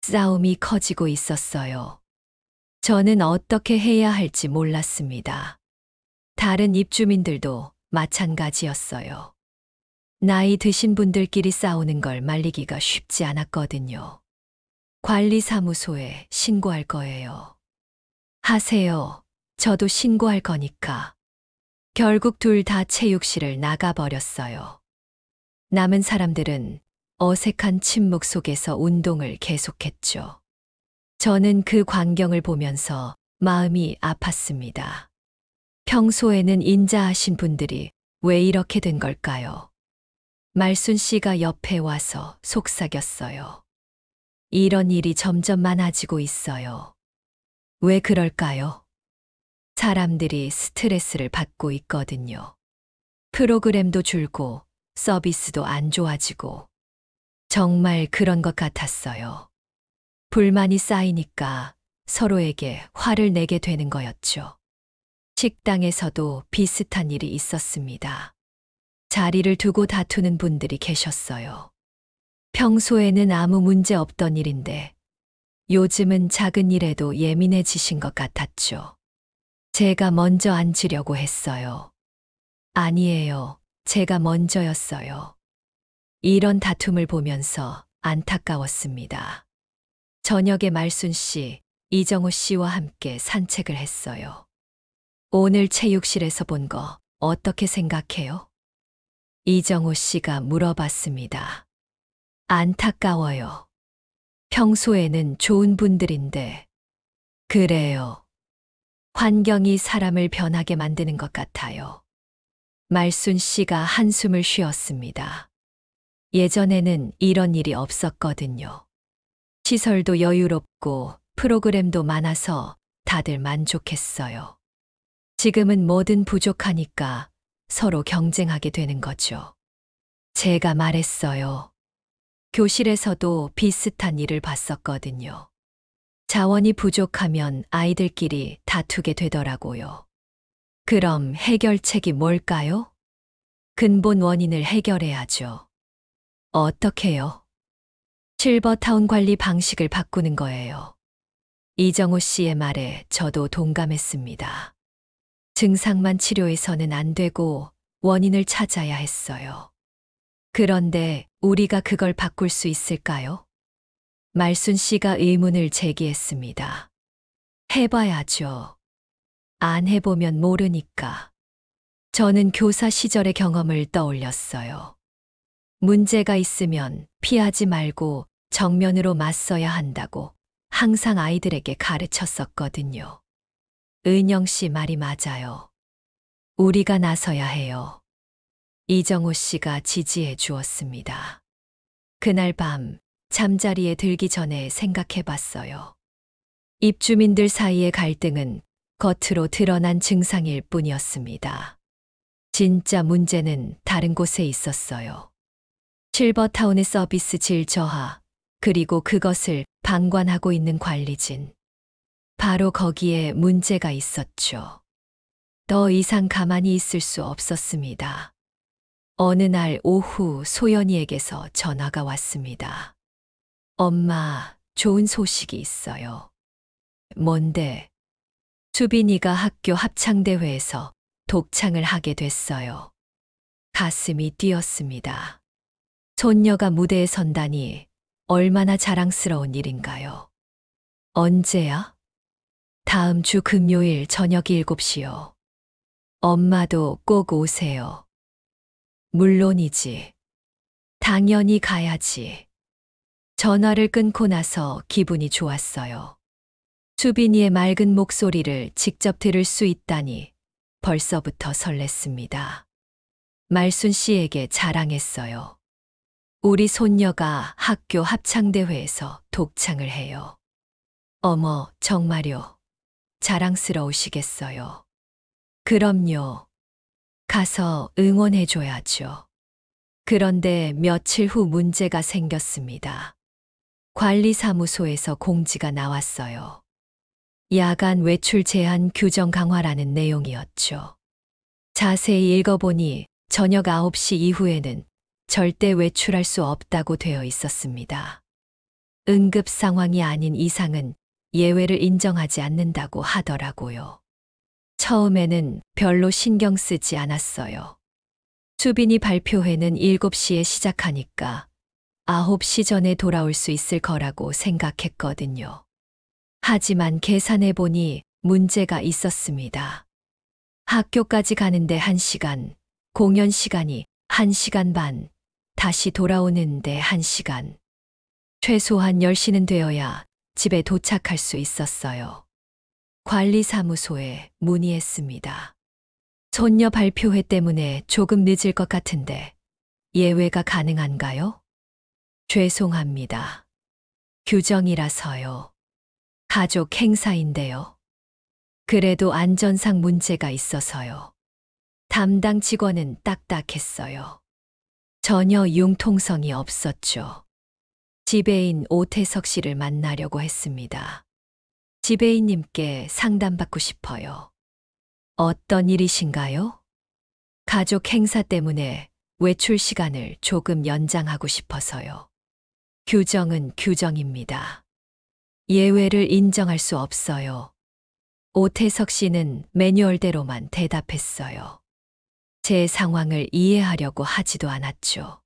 싸움이 커지고 있었어요. 저는 어떻게 해야 할지 몰랐습니다. 다른 입주민들도 마찬가지였어요. 나이 드신 분들끼리 싸우는 걸 말리기가 쉽지 않았거든요. 관리사무소에 신고할 거예요. 하세요. 저도 신고할 거니까. 결국 둘 다 체육실을 나가버렸어요. 남은 사람들은 어색한 침묵 속에서 운동을 계속했죠. 저는 그 광경을 보면서 마음이 아팠습니다. 평소에는 인자하신 분들이 왜 이렇게 된 걸까요? 말순 씨가 옆에 와서 속삭였어요. 이런 일이 점점 많아지고 있어요. 왜 그럴까요? 사람들이 스트레스를 받고 있거든요. 프로그램도 줄고 서비스도 안 좋아지고 정말 그런 것 같았어요. 불만이 쌓이니까 서로에게 화를 내게 되는 거였죠. 식당에서도 비슷한 일이 있었습니다. 자리를 두고 다투는 분들이 계셨어요. 평소에는 아무 문제 없던 일인데 요즘은 작은 일에도 예민해지신 것 같았죠. 제가 먼저 앉으려고 했어요. 아니에요. 제가 먼저였어요. 이런 다툼을 보면서 안타까웠습니다. 저녁에 말순 씨, 이정호 씨와 함께 산책을 했어요. 오늘 체육실에서 본 거 어떻게 생각해요? 이정호 씨가 물어봤습니다. 안타까워요. 평소에는 좋은 분들인데. 그래요. 환경이 사람을 변하게 만드는 것 같아요. 말순 씨가 한숨을 쉬었습니다. 예전에는 이런 일이 없었거든요. 시설도 여유롭고 프로그램도 많아서 다들 만족했어요. 지금은 뭐든 부족하니까 서로 경쟁하게 되는 거죠. 제가 말했어요. 교실에서도 비슷한 일을 봤었거든요. 자원이 부족하면 아이들끼리 다투게 되더라고요. 그럼 해결책이 뭘까요? 근본 원인을 해결해야죠. 어떻게요? 실버타운 관리 방식을 바꾸는 거예요. 이정호 씨의 말에 저도 동감했습니다. 증상만 치료해서는 안 되고 원인을 찾아야 했어요. 그런데 우리가 그걸 바꿀 수 있을까요? 말순 씨가 의문을 제기했습니다. 해봐야죠. 안 해보면 모르니까. 저는 교사 시절의 경험을 떠올렸어요. 문제가 있으면 피하지 말고 정면으로 맞서야 한다고 항상 아이들에게 가르쳤었거든요. 은영 씨 말이 맞아요. 우리가 나서야 해요. 이정호 씨가 지지해 주었습니다. 그날 밤 잠자리에 들기 전에 생각해 봤어요. 입주민들 사이의 갈등은 겉으로 드러난 증상일 뿐이었습니다. 진짜 문제는 다른 곳에 있었어요. 실버타운의 서비스 질 저하, 그리고 그것을 방관하고 있는 관리진. 바로 거기에 문제가 있었죠. 더 이상 가만히 있을 수 없었습니다. 어느 날 오후 소연이에게서 전화가 왔습니다. 엄마, 좋은 소식이 있어요. 뭔데? 수빈이가 학교 합창대회에서 독창을 하게 됐어요. 가슴이 뛰었습니다. 손녀가 무대에 선다니 얼마나 자랑스러운 일인가요? 언제야? 다음 주 금요일 저녁 7시요. 엄마도 꼭 오세요. 물론이지. 당연히 가야지. 전화를 끊고 나서 기분이 좋았어요. 수빈이의 맑은 목소리를 직접 들을 수 있다니 벌써부터 설렜습니다. 말순 씨에게 자랑했어요. 우리 손녀가 학교 합창대회에서 독창을 해요. 어머, 정말요. 자랑스러우시겠어요. 그럼요. 가서 응원해줘야죠. 그런데 며칠 후 문제가 생겼습니다. 관리사무소에서 공지가 나왔어요. 야간 외출 제한 규정 강화라는 내용이었죠. 자세히 읽어보니 저녁 9시 이후에는 절대 외출할 수 없다고 되어 있었습니다. 응급 상황이 아닌 이상은 예외를 인정하지 않는다고 하더라고요. 처음에는 별로 신경 쓰지 않았어요. 수빈이 발표회는 7시에 시작하니까 9시 전에 돌아올 수 있을 거라고 생각했거든요. 하지만 계산해보니 문제가 있었습니다. 학교까지 가는데 1시간, 공연 시간이 1시간 반, 다시 돌아오는데 1시간. 최소한 10시는 되어야 집에 도착할 수 있었어요. 관리사무소에 문의했습니다. 손녀 발표회 때문에 조금 늦을 것 같은데 예외가 가능한가요? 죄송합니다. 규정이라서요. 가족 행사인데요. 그래도 안전상 문제가 있어서요. 담당 직원은 딱딱했어요. 전혀 융통성이 없었죠. 지배인 오태석 씨를 만나려고 했습니다. 지배인님께 상담받고 싶어요. 어떤 일이신가요? 가족 행사 때문에 외출 시간을 조금 연장하고 싶어서요. 규정은 규정입니다. 예외를 인정할 수 없어요. 오태석 씨는 매뉴얼대로만 대답했어요. 제 상황을 이해하려고 하지도 않았죠.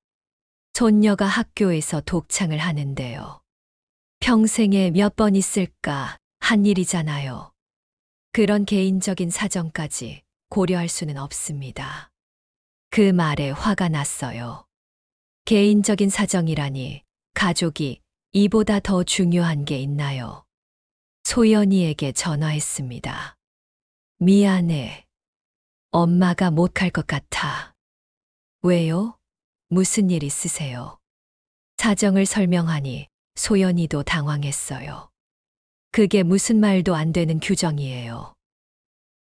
손녀가 학교에서 독창을 하는데요. 평생에 몇 번 있을까 한 일이잖아요. 그런 개인적인 사정까지 고려할 수는 없습니다. 그 말에 화가 났어요. 개인적인 사정이라니 가족이 이보다 더 중요한 게 있나요? 소연이에게 전화했습니다. 미안해. 엄마가 못 갈 것 같아. 왜요? 무슨 일 있으세요? 사정을 설명하니 소연이도 당황했어요. 그게 무슨 말도 안 되는 규정이에요.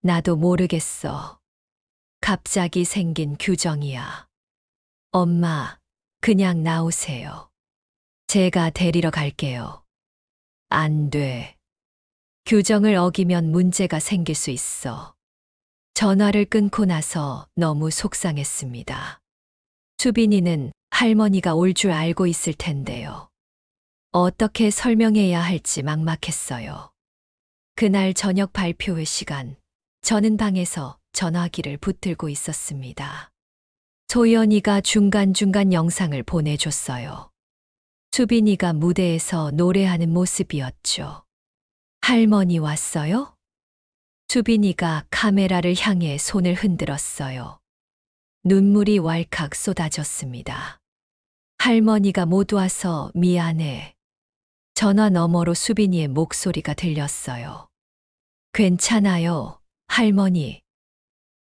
나도 모르겠어. 갑자기 생긴 규정이야. 엄마, 그냥 나오세요. 제가 데리러 갈게요. 안 돼. 규정을 어기면 문제가 생길 수 있어. 전화를 끊고 나서 너무 속상했습니다. 수빈이는 할머니가 올 줄 알고 있을 텐데요. 어떻게 설명해야 할지 막막했어요. 그날 저녁 발표회 시간, 저는 방에서 전화기를 붙들고 있었습니다. 소연이가 중간중간 영상을 보내줬어요. 수빈이가 무대에서 노래하는 모습이었죠. 할머니 왔어요? 수빈이가 카메라를 향해 손을 흔들었어요. 눈물이 왈칵 쏟아졌습니다. 할머니가 못 와서 미안해. 전화 너머로 수빈이의 목소리가 들렸어요. 괜찮아요, 할머니.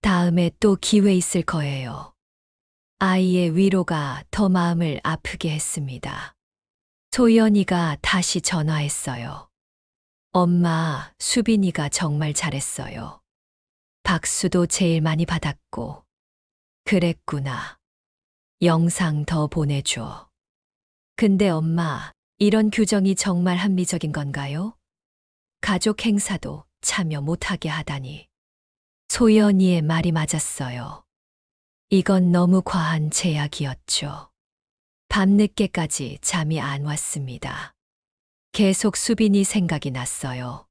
다음에 또 기회 있을 거예요. 아이의 위로가 더 마음을 아프게 했습니다. 소연이가 다시 전화했어요. 엄마, 수빈이가 정말 잘했어요. 박수도 제일 많이 받았고. 그랬구나. 영상 더 보내줘. 근데 엄마, 이런 규정이 정말 합리적인 건가요? 가족 행사도 참여 못하게 하다니. 소연이의 말이 맞았어요. 이건 너무 과한 제약이었죠. 밤늦게까지 잠이 안 왔습니다. 계속 수빈이 생각이 났어요.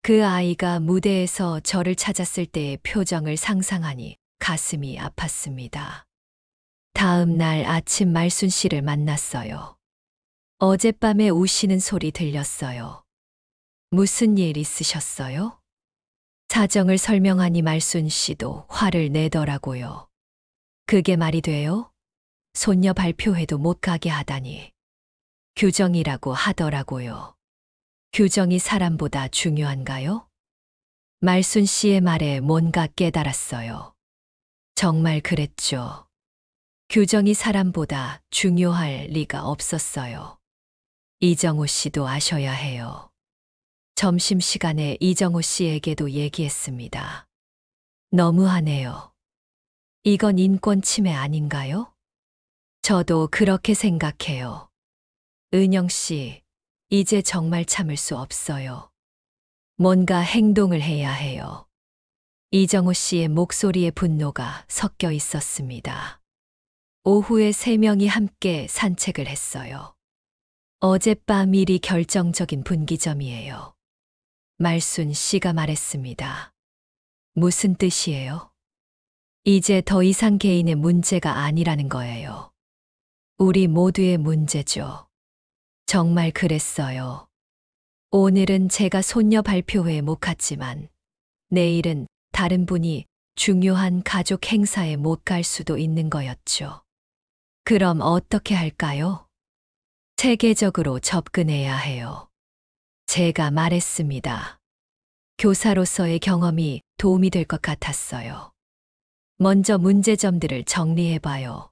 그 아이가 무대에서 저를 찾았을 때의 표정을 상상하니 가슴이 아팠습니다. 다음 날 아침 말순 씨를 만났어요. 어젯밤에 우시는 소리 들렸어요. 무슨 일 있으셨어요? 사정을 설명하니 말순 씨도 화를 내더라고요. 그게 말이 돼요? 손녀 발표회도 못 가게 하다니. 규정이라고 하더라고요. 규정이 사람보다 중요한가요? 말순 씨의 말에 뭔가 깨달았어요. 정말 그랬죠. 규정이 사람보다 중요할 리가 없었어요. 이정호 씨도 아셔야 해요. 점심시간에 이정호 씨에게도 얘기했습니다. 너무하네요. 이건 인권 침해 아닌가요? 저도 그렇게 생각해요. 은영 씨, 이제 정말 참을 수 없어요. 뭔가 행동을 해야 해요. 이정호 씨의 목소리에 분노가 섞여 있었습니다. 오후에 3명이 함께 산책을 했어요. 어젯밤 일이 결정적인 분기점이에요. 말순 씨가 말했습니다. 무슨 뜻이에요? 이제 더 이상 개인의 문제가 아니라는 거예요. 우리 모두의 문제죠. 정말 그랬어요. 오늘은 제가 손녀 발표회에 못 갔지만 내일은 다른 분이 중요한 가족 행사에 못 갈 수도 있는 거였죠. 그럼 어떻게 할까요? 체계적으로 접근해야 해요. 제가 말했습니다. 교사로서의 경험이 도움이 될 것 같았어요. 먼저 문제점들을 정리해봐요.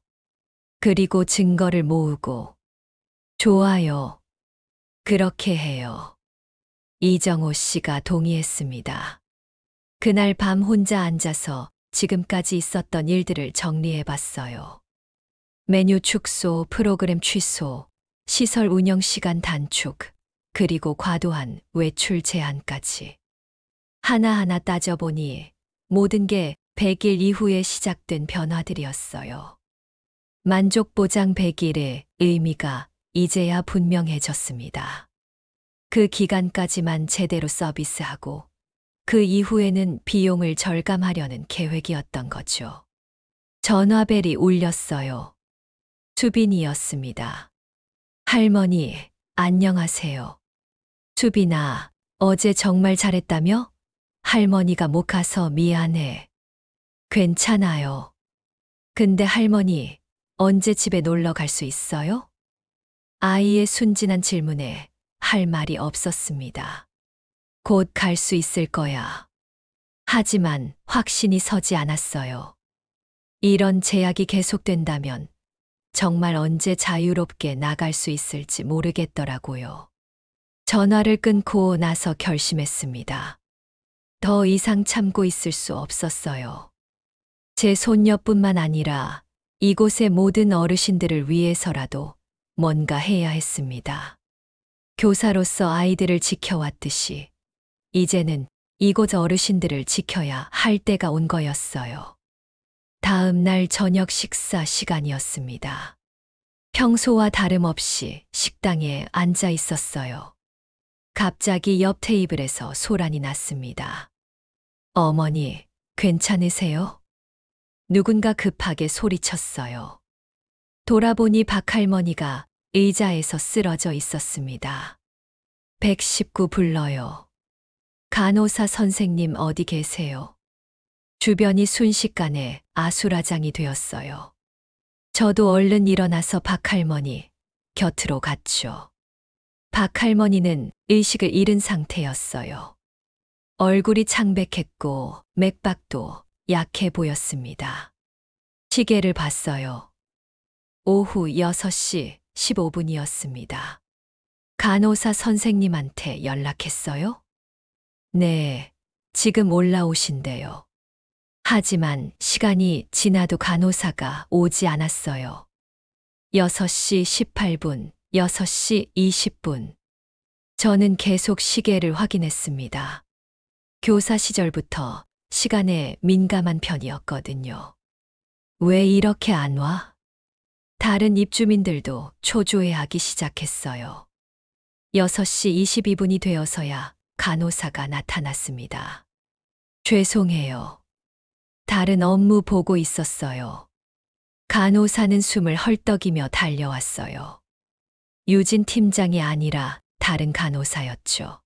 그리고 증거를 모으고. 좋아요. 그렇게 해요. 이정호 씨가 동의했습니다. 그날 밤 혼자 앉아서 지금까지 있었던 일들을 정리해봤어요. 메뉴 축소, 프로그램 취소, 시설 운영 시간 단축, 그리고 과도한 외출 제한까지. 하나하나 따져보니 모든 게 100일 이후에 시작된 변화들이었어요. 만족 보장 100일의 의미가 이제야 분명해졌습니다. 그 기간까지만 제대로 서비스하고 그 이후에는 비용을 절감하려는 계획이었던 거죠. 전화벨이 울렸어요. 수빈이었습니다. 할머니, 안녕하세요. 수빈아, 어제 정말 잘했다며? 할머니가 못 가서 미안해. 괜찮아요. 근데 할머니, 언제 집에 놀러 갈 수 있어요? 아이의 순진한 질문에 할 말이 없었습니다. 곧 갈 수 있을 거야. 하지만 확신이 서지 않았어요. 이런 제약이 계속된다면 정말 언제 자유롭게 나갈 수 있을지 모르겠더라고요. 전화를 끊고 나서 결심했습니다. 더 이상 참고 있을 수 없었어요. 제 손녀뿐만 아니라 이곳의 모든 어르신들을 위해서라도 뭔가 해야 했습니다. 교사로서 아이들을 지켜왔듯이 이제는 이곳 어르신들을 지켜야 할 때가 온 거였어요. 다음 날 저녁 식사 시간이었습니다. 평소와 다름없이 식당에 앉아 있었어요. 갑자기 옆 테이블에서 소란이 났습니다. 어머니, 괜찮으세요? 누군가 급하게 소리쳤어요. 돌아보니 박할머니가 의자에서 쓰러져 있었습니다. 119 불러요. 간호사 선생님 어디 계세요? 주변이 순식간에 아수라장이 되었어요. 저도 얼른 일어나서 박할머니 곁으로 갔죠. 박할머니는 의식을 잃은 상태였어요. 얼굴이 창백했고 맥박도 약해 보였습니다. 시계를 봤어요. 오후 6시 15분이었습니다. 간호사 선생님한테 연락했어요? 네, 지금 올라오신대요. 하지만 시간이 지나도 간호사가 오지 않았어요. 6시 18분, 6시 20분. 저는 계속 시계를 확인했습니다. 교사 시절부터 시간에 민감한 편이었거든요. 왜 이렇게 안 와? 다른 입주민들도 초조해하기 시작했어요. 6시 22분이 되어서야 간호사가 나타났습니다. 죄송해요. 다른 업무 보고 있었어요. 간호사는 숨을 헐떡이며 달려왔어요. 유진 팀장이 아니라 다른 간호사였죠.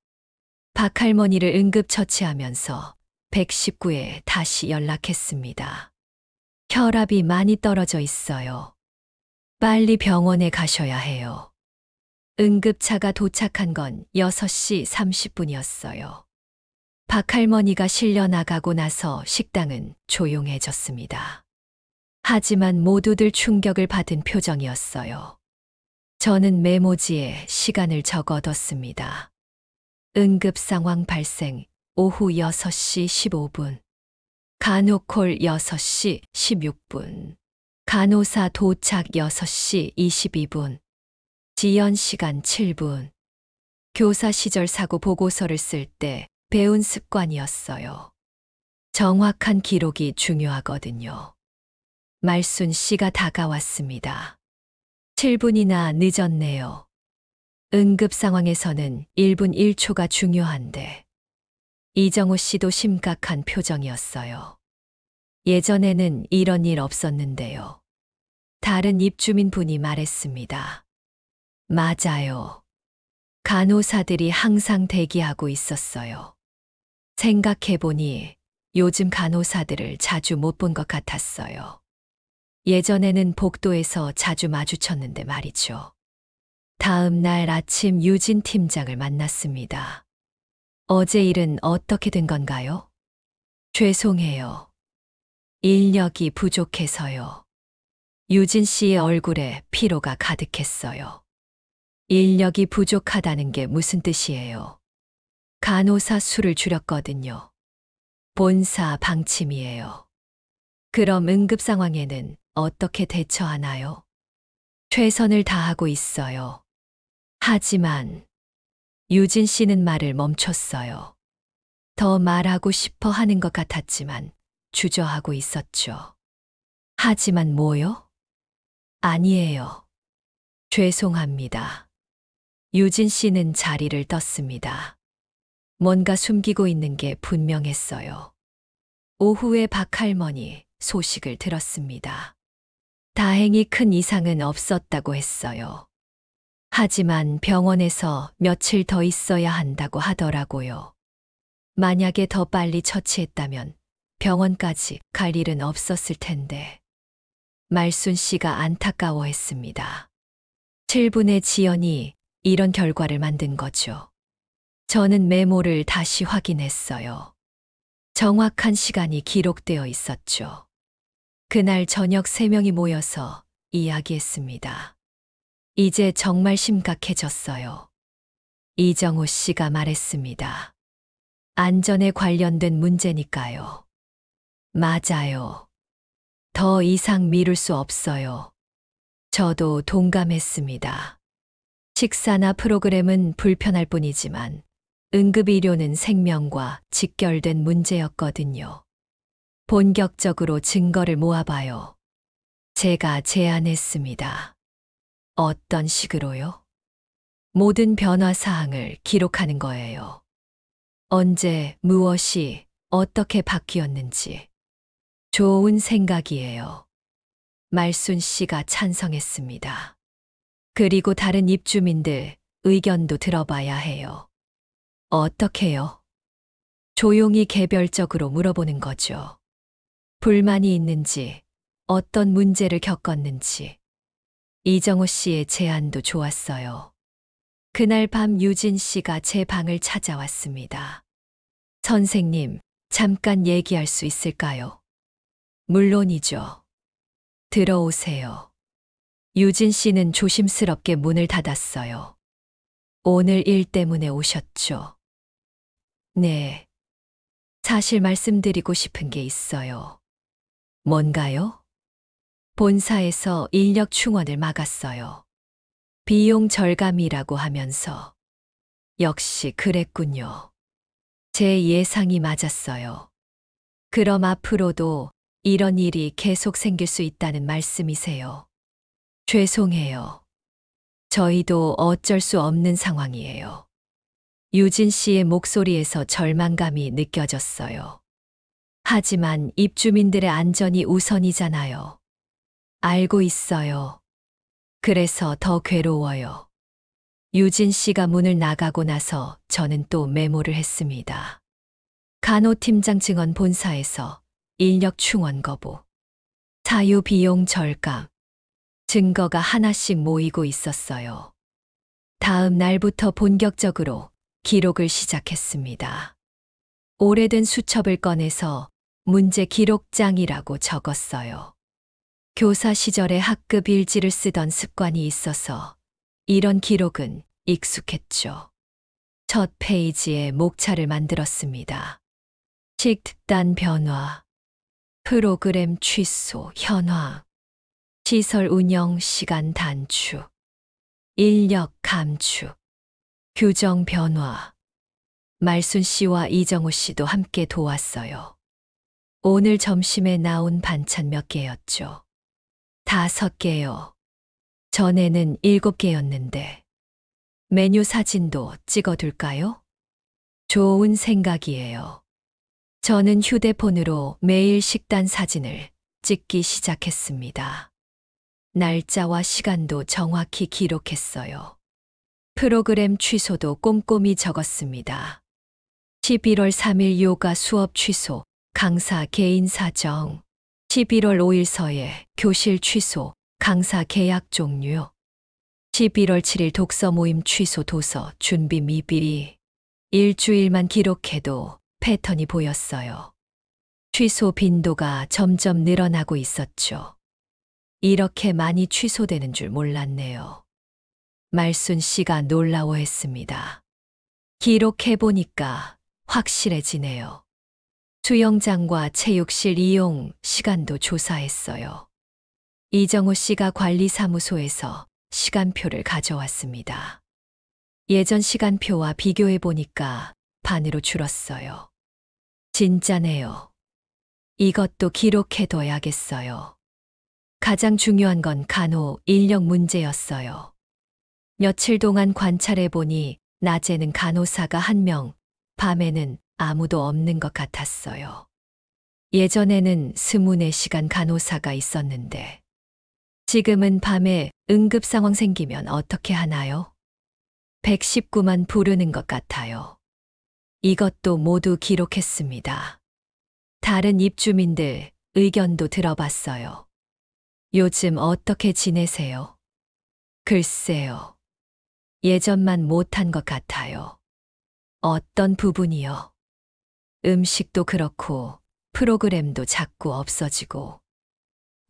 박할머니를 응급처치하면서 119에 다시 연락했습니다. 혈압이 많이 떨어져 있어요. 빨리 병원에 가셔야 해요. 응급차가 도착한 건 6시 30분이었어요. 박할머니가 실려 나가고 나서 식당은 조용해졌습니다. 하지만 모두들 충격을 받은 표정이었어요. 저는 메모지에 시간을 적어뒀습니다. 응급 상황 발생 오후 6시 15분. 간호콜 6시 16분. 간호사 도착 6시 22분. 지연 시간 7분. 교사 시절 사고 보고서를 쓸 때 배운 습관이었어요. 정확한 기록이 중요하거든요. 말순 씨가 다가왔습니다. 7분이나 늦었네요. 응급 상황에서는 1분 1초가 중요한데. 이정호 씨도 심각한 표정이었어요. 예전에는 이런 일 없었는데요. 다른 입주민 분이 말했습니다. 맞아요. 간호사들이 항상 대기하고 있었어요. 생각해보니 요즘 간호사들을 자주 못 본 것 같았어요. 예전에는 복도에서 자주 마주쳤는데 말이죠. 다음 날 아침 유진 팀장을 만났습니다. 어제 일은 어떻게 된 건가요? 죄송해요. 인력이 부족해서요. 유진 씨의 얼굴에 피로가 가득했어요. 인력이 부족하다는 게 무슨 뜻이에요? 간호사 수를 줄였거든요. 본사 방침이에요. 그럼 응급 상황에는 어떻게 대처하나요? 최선을 다하고 있어요. 하지만 유진 씨는 말을 멈췄어요. 더 말하고 싶어 하는 것 같았지만 주저하고 있었죠. 하지만 뭐요? 아니에요. 죄송합니다. 유진 씨는 자리를 떴습니다. 뭔가 숨기고 있는 게 분명했어요. 오후에 박할머니 소식을 들었습니다. 다행히 큰 이상은 없었다고 했어요. 하지만 병원에서 며칠 더 있어야 한다고 하더라고요. 만약에 더 빨리 처치했다면 병원까지 갈 일은 없었을 텐데. 말순 씨가 안타까워했습니다. 7분의 지연이 이런 결과를 만든 거죠. 저는 메모를 다시 확인했어요. 정확한 시간이 기록되어 있었죠. 그날 저녁 3명이 모여서 이야기했습니다. 이제 정말 심각해졌어요. 이정호 씨가 말했습니다. 안전에 관련된 문제니까요. 맞아요. 더 이상 미룰 수 없어요. 저도 동감했습니다. 식사나 프로그램은 불편할 뿐이지만 응급의료는 생명과 직결된 문제였거든요. 본격적으로 증거를 모아봐요. 제가 제안했습니다. 어떤 식으로요? 모든 변화 사항을 기록하는 거예요. 언제, 무엇이, 어떻게 바뀌었는지. 좋은 생각이에요. 말순 씨가 찬성했습니다. 그리고 다른 입주민들 의견도 들어봐야 해요. 어떻게요? 조용히 개별적으로 물어보는 거죠. 불만이 있는지, 어떤 문제를 겪었는지. 이정호 씨의 제안도 좋았어요. 그날 밤 유진 씨가 제 방을 찾아왔습니다. 선생님, 잠깐 얘기할 수 있을까요? 물론이죠. 들어오세요. 유진 씨는 조심스럽게 문을 닫았어요. 오늘 일 때문에 오셨죠? 네. 사실 말씀드리고 싶은 게 있어요. 뭔가요? 본사에서 인력 충원을 막았어요. 비용 절감이라고 하면서. 역시 그랬군요. 제 예상이 맞았어요. 그럼 앞으로도 이런 일이 계속 생길 수 있다는 말씀이세요. 죄송해요. 저희도 어쩔 수 없는 상황이에요. 유진 씨의 목소리에서 절망감이 느껴졌어요. 하지만 입주민들의 안전이 우선이잖아요. 알고 있어요. 그래서 더 괴로워요. 유진 씨가 문을 나가고 나서 저는 또 메모를 했습니다. 간호팀장 증언 본사에서 인력 충원 거부, 사유 비용 절감, 증거가 하나씩 모이고 있었어요. 다음 날부터 본격적으로 기록을 시작했습니다. 오래된 수첩을 꺼내서 문제 기록장이라고 적었어요. 교사 시절에 학급 일지를 쓰던 습관이 있어서 이런 기록은 익숙했죠. 첫 페이지에 목차를 만들었습니다. 식단 변화, 프로그램 취소, 현황, 시설 운영 시간 단축, 인력 감축, 규정 변화. 말순 씨와 이정호 씨도 함께 도왔어요. 오늘 점심에 나온 반찬 몇 개였죠? 5개요. 전에는 7개였는데. 메뉴 사진도 찍어둘까요? 좋은 생각이에요. 저는 휴대폰으로 매일 식단 사진을 찍기 시작했습니다. 날짜와 시간도 정확히 기록했어요. 프로그램 취소도 꼼꼼히 적었습니다. 11월 3일 요가 수업 취소, 강사 개인 사정. 11월 5일 서예 교실 취소, 강사 계약 종료. 11월 7일 독서 모임 취소 도서 준비 미비. 일주일만 기록해도 패턴이 보였어요. 취소 빈도가 점점 늘어나고 있었죠. 이렇게 많이 취소되는 줄 몰랐네요. 말순 씨가 놀라워했습니다. 기록해보니까 확실해지네요. 수영장과 체육실 이용 시간도 조사했어요. 이정호 씨가 관리사무소에서 시간표를 가져왔습니다. 예전 시간표와 비교해보니까 반으로 줄었어요. 진짜네요. 이것도 기록해둬야겠어요. 가장 중요한 건 간호 인력 문제였어요. 며칠 동안 관찰해보니 낮에는 간호사가 1명, 밤에는 아무도 없는 것 같았어요. 예전에는 24시간 간호사가 있었는데 지금은 밤에 응급 상황 생기면 어떻게 하나요? 119만 부르는 것 같아요. 이것도 모두 기록했습니다. 다른 입주민들 의견도 들어봤어요. 요즘 어떻게 지내세요? 글쎄요. 예전만 못한 것 같아요. 어떤 부분이요? 음식도 그렇고 프로그램도 자꾸 없어지고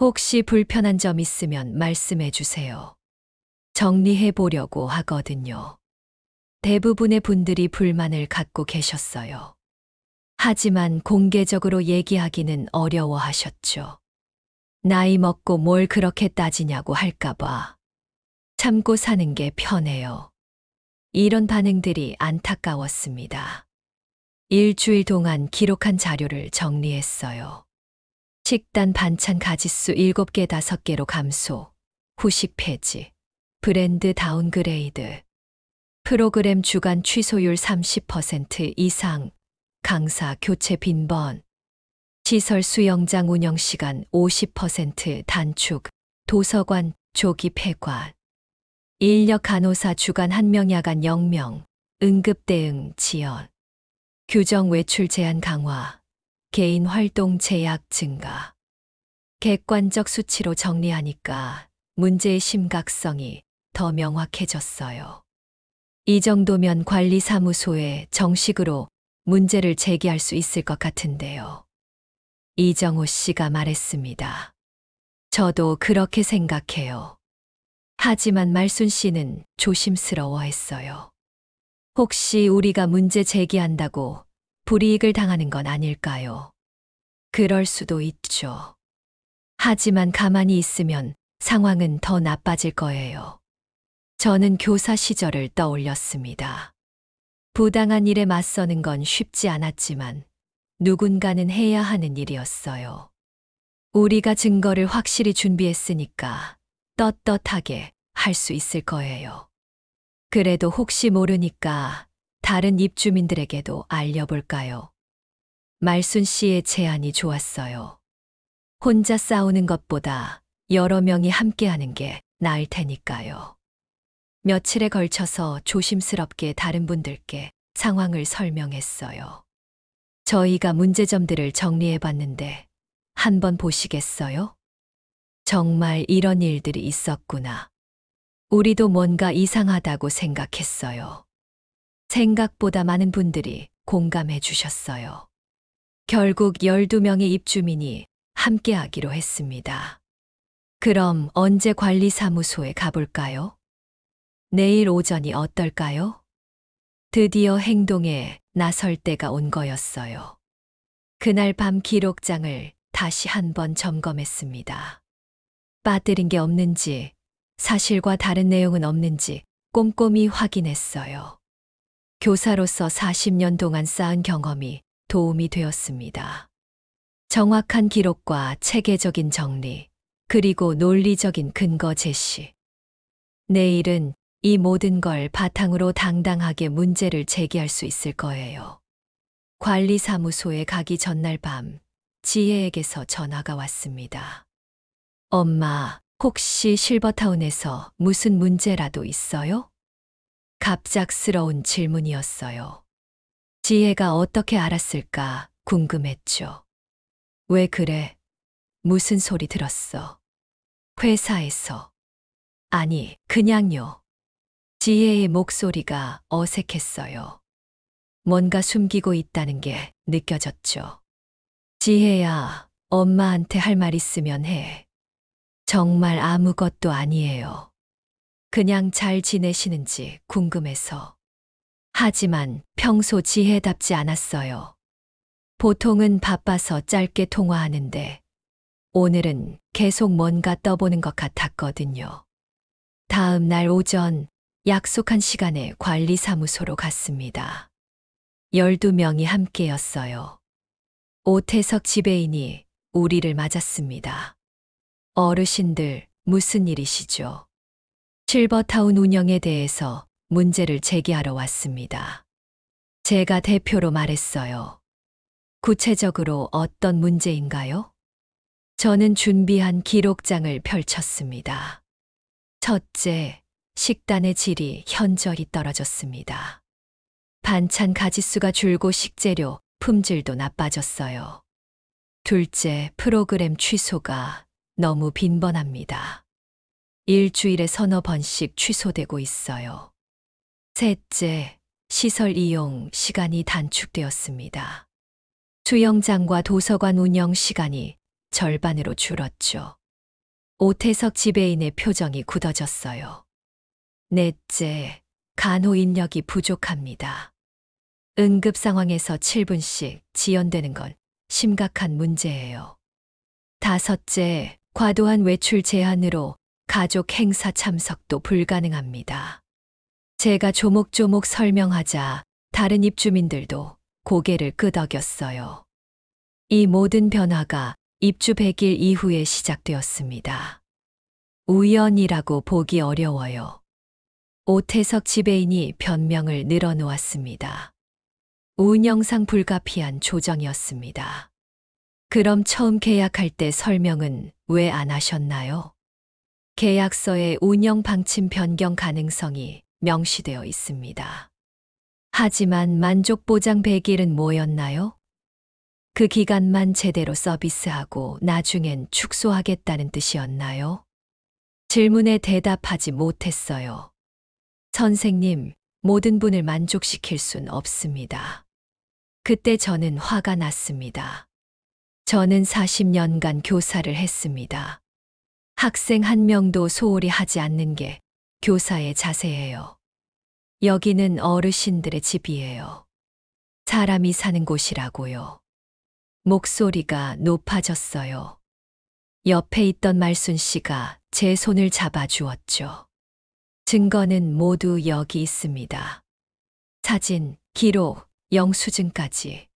혹시 불편한 점 있으면 말씀해 주세요. 정리해 보려고 하거든요. 대부분의 분들이 불만을 갖고 계셨어요. 하지만 공개적으로 얘기하기는 어려워하셨죠. 나이 먹고 뭘 그렇게 따지냐고 할까봐. 참고 사는 게 편해요. 이런 반응들이 안타까웠습니다. 일주일 동안 기록한 자료를 정리했어요. 식단 반찬 가짓수 7개 5개로 감소, 후식 폐지, 브랜드 다운그레이드, 프로그램 주간 취소율 30% 이상, 강사 교체 빈번, 시설 수영장 운영 시간 50% 단축, 도서관 조기 폐관, 인력 간호사 주간 1명 야간 0명, 응급 대응 지연, 규정 외출 제한 강화, 개인 활동 제약 증가. 객관적 수치로 정리하니까 문제의 심각성이 더 명확해졌어요. 이 정도면 관리사무소에 정식으로 문제를 제기할 수 있을 것 같은데요. 이정호 씨가 말했습니다. 저도 그렇게 생각해요. 하지만 말순 씨는 조심스러워했어요. 혹시 우리가 문제 제기한다고 불이익을 당하는 건 아닐까요? 그럴 수도 있죠. 하지만 가만히 있으면 상황은 더 나빠질 거예요. 저는 교사 시절을 떠올렸습니다. 부당한 일에 맞서는 건 쉽지 않았지만 누군가는 해야 하는 일이었어요. 우리가 증거를 확실히 준비했으니까 떳떳하게 할 수 있을 거예요. 그래도 혹시 모르니까 다른 입주민들에게도 알려볼까요? 말순 씨의 제안이 좋았어요. 혼자 싸우는 것보다 여러 명이 함께하는 게 나을 테니까요. 며칠에 걸쳐서 조심스럽게 다른 분들께 상황을 설명했어요. 저희가 문제점들을 정리해봤는데 한번 보시겠어요? 정말 이런 일들이 있었구나. 우리도 뭔가 이상하다고 생각했어요. 생각보다 많은 분들이 공감해 주셨어요. 결국 12명의 입주민이 함께하기로 했습니다. 그럼 언제 관리사무소에 가볼까요? 내일 오전이 어떨까요? 드디어 행동에 나설 때가 온 거였어요. 그날 밤 기록장을 다시 한번 점검했습니다. 빠뜨린 게 없는지, 사실과 다른 내용은 없는지 꼼꼼히 확인했어요. 교사로서 40년 동안 쌓은 경험이 도움이 되었습니다. 정확한 기록과 체계적인 정리, 그리고 논리적인 근거 제시. 내일은 이 모든 걸 바탕으로 당당하게 문제를 제기할 수 있을 거예요. 관리사무소에 가기 전날 밤, 지혜에게서 전화가 왔습니다. 엄마, 혹시 실버타운에서 무슨 문제라도 있어요? 갑작스러운 질문이었어요. 지혜가 어떻게 알았을까 궁금했죠. 왜 그래? 무슨 소리 들었어? 회사에서. 아니, 그냥요. 지혜의 목소리가 어색했어요. 뭔가 숨기고 있다는 게 느껴졌죠. 지혜야, 엄마한테 할 말 있으면 해. 정말 아무것도 아니에요. 그냥 잘 지내시는지 궁금해서. 하지만 평소 지혜답지 않았어요. 보통은 바빠서 짧게 통화하는데 오늘은 계속 뭔가 떠보는 것 같았거든요. 다음 날 오전 약속한 시간에 관리사무소로 갔습니다. 12명이 함께였어요. 오태석 지배인이 우리를 맞았습니다. 어르신들, 무슨 일이시죠? 실버타운 운영에 대해서 문제를 제기하러 왔습니다. 제가 대표로 말했어요. 구체적으로 어떤 문제인가요? 저는 준비한 기록장을 펼쳤습니다. 첫째, 식단의 질이 현저히 떨어졌습니다. 반찬 가짓수가 줄고 식재료, 품질도 나빠졌어요. 둘째, 프로그램 취소가 너무 빈번합니다. 일주일에 서너 번씩 취소되고 있어요. 셋째, 시설 이용 시간이 단축되었습니다. 수영장과 도서관 운영 시간이 절반으로 줄었죠. 오태석 지배인의 표정이 굳어졌어요. 넷째, 간호 인력이 부족합니다. 응급 상황에서 7분씩 지연되는 건 심각한 문제예요. 다섯째, 과도한 외출 제한으로 가족 행사 참석도 불가능합니다. 제가 조목조목 설명하자 다른 입주민들도 고개를 끄덕였어요. 이 모든 변화가 입주 100일 이후에 시작되었습니다. 우연이라고 보기 어려워요. 오태석 지배인이 변명을 늘어놓았습니다. 운영상 불가피한 조정이었습니다. 그럼 처음 계약할 때 설명은 왜 안 하셨나요? 계약서에 운영 방침 변경 가능성이 명시되어 있습니다. 하지만 만족 보장 100일은 뭐였나요? 그 기간만 제대로 서비스하고 나중엔 축소하겠다는 뜻이었나요? 질문에 대답하지 못했어요. 선생님, 모든 분을 만족시킬 순 없습니다. 그때 저는 화가 났습니다. 저는 40년간 교사를 했습니다. 학생 한 명도 소홀히 하지 않는 게 교사의 자세예요. 여기는 어르신들의 집이에요. 사람이 사는 곳이라고요. 목소리가 높아졌어요. 옆에 있던 말순 씨가 제 손을 잡아주었죠. 증거는 모두 여기 있습니다. 사진, 기록, 영수증까지.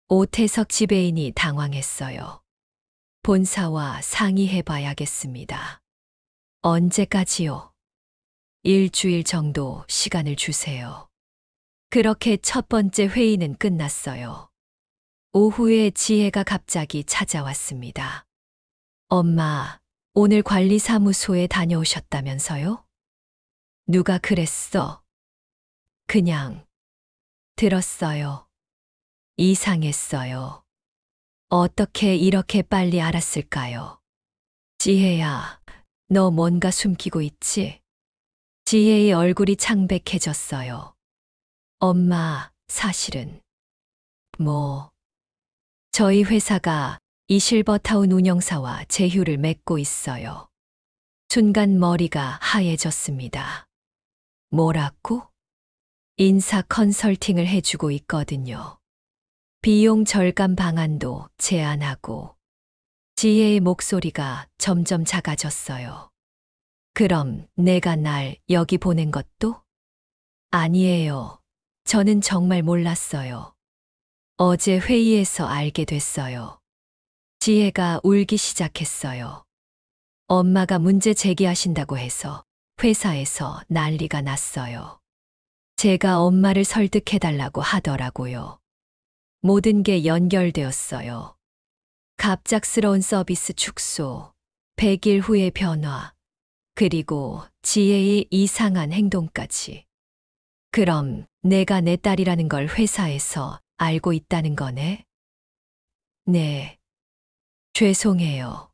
오태석 지배인이 당황했어요. 본사와 상의해봐야겠습니다. 언제까지요? 일주일 정도 시간을 주세요. 그렇게 첫 번째 회의는 끝났어요. 오후에 지혜가 갑자기 찾아왔습니다. 엄마, 오늘 관리사무소에 다녀오셨다면서요? 누가 그랬어? 그냥 들었어요. 이상했어요. 어떻게 이렇게 빨리 알았을까요? 지혜야, 너 뭔가 숨기고 있지? 지혜의 얼굴이 창백해졌어요. 엄마, 사실은. 저희 회사가 이 실버타운 운영사와 제휴를 맺고 있어요. 순간 머리가 하얘졌습니다. 뭐라고? 인사 컨설팅을 해주고 있거든요. 비용 절감 방안도 제안하고. 지혜의 목소리가 점점 작아졌어요. 그럼 내가 날 여기 보낸 것도? 아니에요. 저는 정말 몰랐어요. 어제 회의에서 알게 됐어요. 지혜가 울기 시작했어요. 엄마가 문제 제기하신다고 해서 회사에서 난리가 났어요. 제가 엄마를 설득해달라고 하더라고요. 모든 게 연결되었어요. 갑작스러운 서비스 축소, 100일 후의 변화, 그리고 지혜의 이상한 행동까지. 그럼 내가 내 딸이라는 걸 회사에서 알고 있다는 거네? 네. 죄송해요.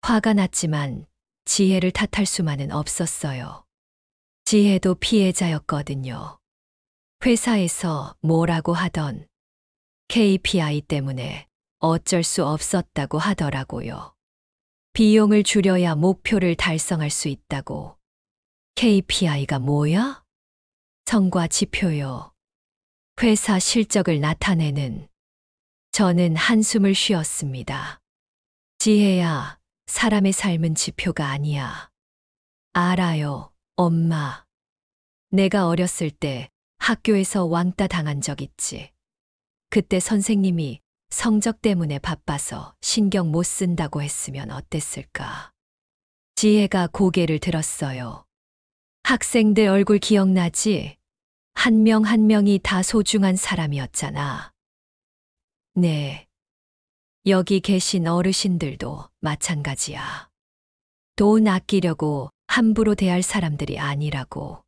화가 났지만 지혜를 탓할 수만은 없었어요. 지혜도 피해자였거든요. 회사에서 뭐라고 하던 KPI 때문에 어쩔 수 없었다고 하더라고요. 비용을 줄여야 목표를 달성할 수 있다고. KPI가 뭐야? 성과 지표요. 회사 실적을 나타내는. 저는 한숨을 쉬었습니다. 지혜야, 사람의 삶은 지표가 아니야. 알아요, 엄마. 내가 어렸을 때 학교에서 왕따 당한 적 있지. 그때 선생님이 성적 때문에 바빠서 신경 못 쓴다고 했으면 어땠을까. 지혜가 고개를 들었어요. 학생들 얼굴 기억나지? 한 명 한 명이 다 소중한 사람이었잖아. 네. 여기 계신 어르신들도 마찬가지야. 돈 아끼려고 함부로 대할 사람들이 아니라고.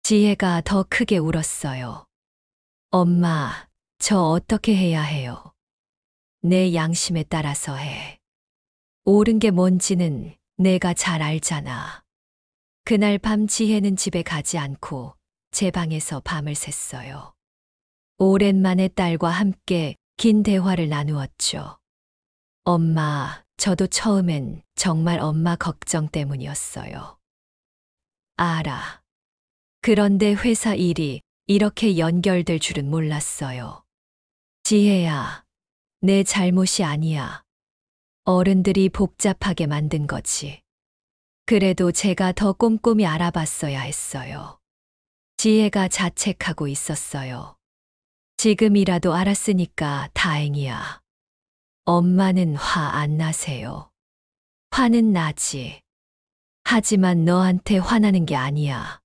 지혜가 더 크게 울었어요. 엄마, 저 어떻게 해야 해요? 내 양심에 따라서 해. 옳은 게 뭔지는 내가 잘 알잖아. 그날 밤 지혜는 집에 가지 않고 제 방에서 밤을 샜어요. 오랜만에 딸과 함께 긴 대화를 나누었죠. 엄마, 저도 처음엔 정말 엄마 걱정 때문이었어요. 알아. 그런데 회사 일이 이렇게 연결될 줄은 몰랐어요. 지혜야, 내 잘못이 아니야. 어른들이 복잡하게 만든 거지. 그래도 제가 더 꼼꼼히 알아봤어야 했어요. 지혜가 자책하고 있었어요. 지금이라도 알았으니까 다행이야. 엄마는 화 안 나세요. 화는 나지. 하지만 너한테 화나는 게 아니야.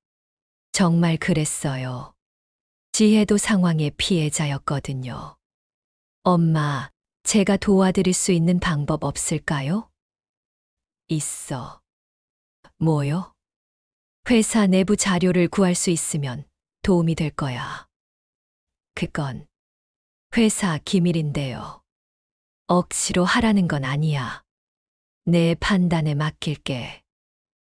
정말 그랬어요. 지혜도 상황의 피해자였거든요. 엄마, 제가 도와드릴 수 있는 방법 없을까요? 있어. 뭐요? 회사 내부 자료를 구할 수 있으면 도움이 될 거야. 그건 회사 기밀인데요. 억지로 하라는 건 아니야. 내 판단에 맡길게.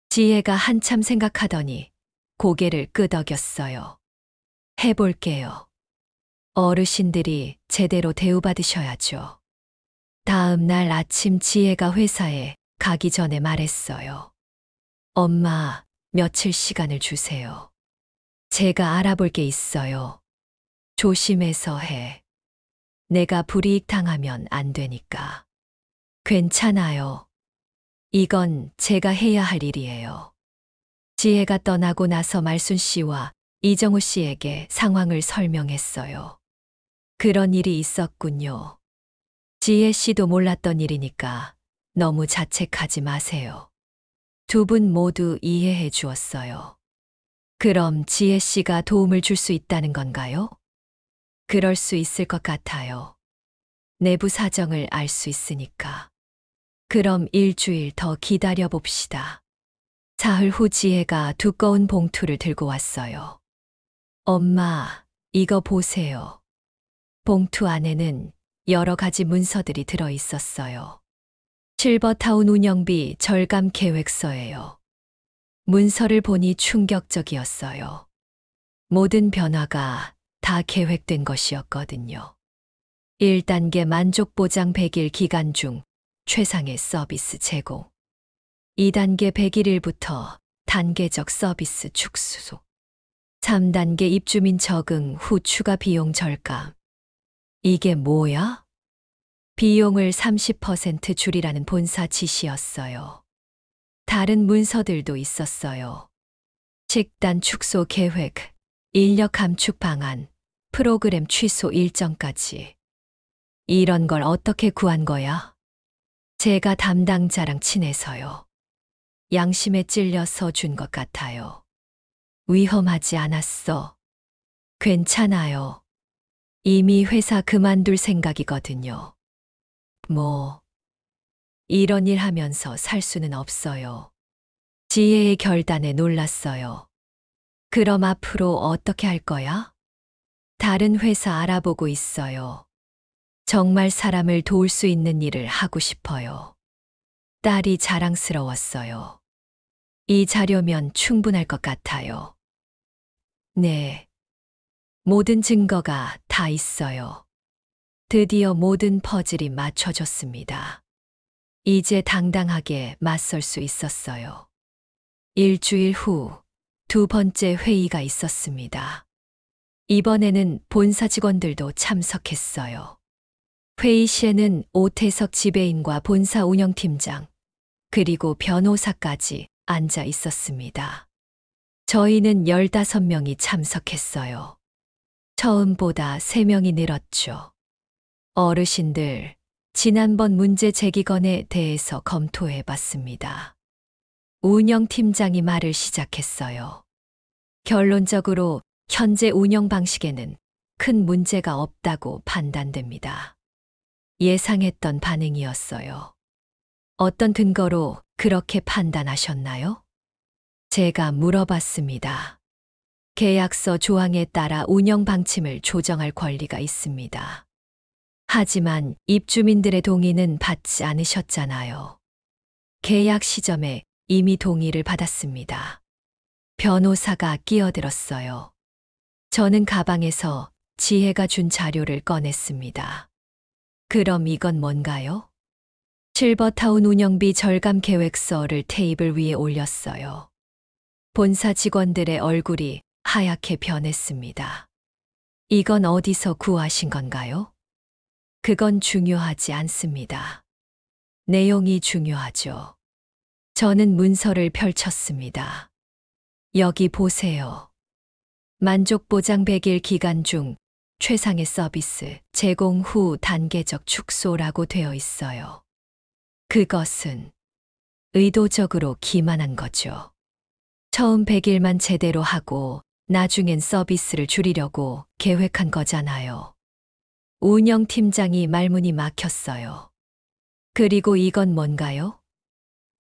지혜가 한참 생각하더니 고개를 끄덕였어요. 해볼게요. 어르신들이 제대로 대우받으셔야죠. 다음 날 아침 지혜가 회사에 가기 전에 말했어요. 엄마, 며칠 시간을 주세요. 제가 알아볼 게 있어요. 조심해서 해. 내가 불이익 당하면 안 되니까. 괜찮아요. 이건 제가 해야 할 일이에요. 지혜가 떠나고 나서 말순 씨와 이정우 씨에게 상황을 설명했어요. 그런 일이 있었군요. 지혜 씨도 몰랐던 일이니까 너무 자책하지 마세요. 두 분 모두 이해해 주었어요. 그럼 지혜 씨가 도움을 줄 수 있다는 건가요? 그럴 수 있을 것 같아요. 내부 사정을 알 수 있으니까. 그럼 일주일 더 기다려 봅시다. 사흘 후 지혜가 두꺼운 봉투를 들고 왔어요. 엄마, 이거 보세요. 봉투 안에는 여러 가지 문서들이 들어 있었어요. 실버타운 운영비 절감 계획서예요. 문서를 보니 충격적이었어요. 모든 변화가 다 계획된 것이었거든요. 1단계 만족 보장 100일 기간 중 최상의 서비스 제공. 2단계 100일부터 단계적 서비스 축소. 3단계 입주민 적응 후 추가 비용 절감. 이게 뭐야? 비용을 30% 줄이라는 본사 지시였어요. 다른 문서들도 있었어요. 식단 축소 계획, 인력 감축 방안, 프로그램 취소 일정까지. 이런 걸 어떻게 구한 거야? 제가 담당자랑 친해서요. 양심에 찔려서 준 것 같아요. 위험하지 않았어. 괜찮아요. 이미 회사 그만둘 생각이거든요. 이런 일 하면서 살 수는 없어요. 지혜의 결단에 놀랐어요. 그럼 앞으로 어떻게 할 거야? 다른 회사 알아보고 있어요. 정말 사람을 도울 수 있는 일을 하고 싶어요. 딸이 자랑스러웠어요. 이 자료면 충분할 것 같아요. 네. 모든 증거가 다 있어요. 드디어 모든 퍼즐이 맞춰졌습니다. 이제 당당하게 맞설 수 있었어요. 일주일 후 두 번째 회의가 있었습니다. 이번에는 본사 직원들도 참석했어요. 회의실에는 오태석 지배인과 본사 운영팀장, 그리고 변호사까지 앉아 있었습니다. 저희는 15명이 참석했어요. 처음보다 3명이 늘었죠. 어르신들, 지난번 문제 제기건에 대해서 검토해 봤습니다. 운영팀장이 말을 시작했어요. 결론적으로 현재 운영 방식에는 큰 문제가 없다고 판단됩니다. 예상했던 반응이었어요. 어떤 근거로 그렇게 판단하셨나요? 제가 물어봤습니다. 계약서 조항에 따라 운영 방침을 조정할 권리가 있습니다. 하지만 입주민들의 동의는 받지 않으셨잖아요. 계약 시점에 이미 동의를 받았습니다. 변호사가 끼어들었어요. 저는 가방에서 지혜가 준 자료를 꺼냈습니다. 그럼 이건 뭔가요? 실버타운 운영비 절감 계획서를 테이블 위에 올렸어요. 본사 직원들의 얼굴이 하얗게 변했습니다. 이건 어디서 구하신 건가요? 그건 중요하지 않습니다. 내용이 중요하죠. 저는 문서를 펼쳤습니다. 여기 보세요. 만족 보장 100일 기간 중 최상의 서비스 제공 후 단계적 축소라고 되어 있어요. 그것은 의도적으로 기만한 거죠. 처음 100일만 제대로 하고 나중엔 서비스를 줄이려고 계획한 거잖아요. 운영팀장이 말문이 막혔어요. 그리고 이건 뭔가요?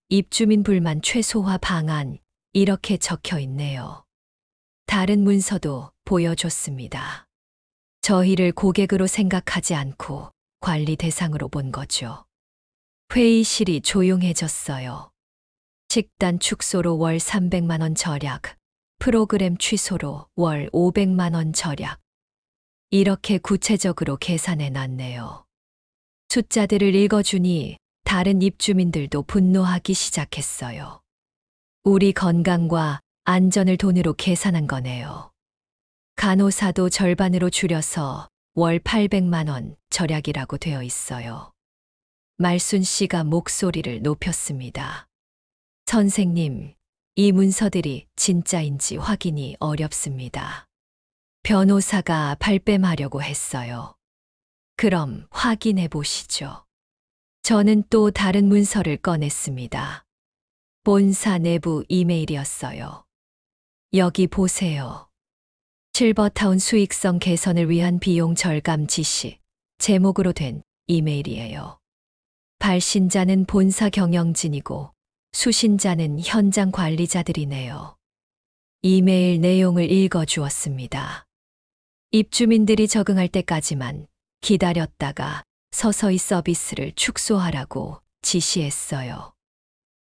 입주민 불만 최소화 방안, 이렇게 적혀 있네요. 다른 문서도 보여줬습니다. 저희를 고객으로 생각하지 않고 관리 대상으로 본 거죠. 회의실이 조용해졌어요. 식단 축소로 월 300만 원 절약, 프로그램 취소로 월 500만 원 절약. 이렇게 구체적으로 계산해 놨네요. 숫자들을 읽어주니 다른 입주민들도 분노하기 시작했어요. 우리 건강과 안전을 돈으로 계산한 거네요. 간호사도 절반으로 줄여서 월 800만 원 절약이라고 되어 있어요. 말순 씨가 목소리를 높였습니다. 선생님, 이 문서들이 진짜인지 확인이 어렵습니다. 변호사가 발뺌하려고 했어요. 그럼 확인해 보시죠. 저는 또 다른 문서를 꺼냈습니다. 본사 내부 이메일이었어요. 여기 보세요. 실버타운 수익성 개선을 위한 비용 절감 지시, 제목으로 된 이메일이에요. 발신자는 본사 경영진이고 수신자는 현장 관리자들이네요. 이메일 내용을 읽어주었습니다. 입주민들이 적응할 때까지만 기다렸다가 서서히 서비스를 축소하라고 지시했어요.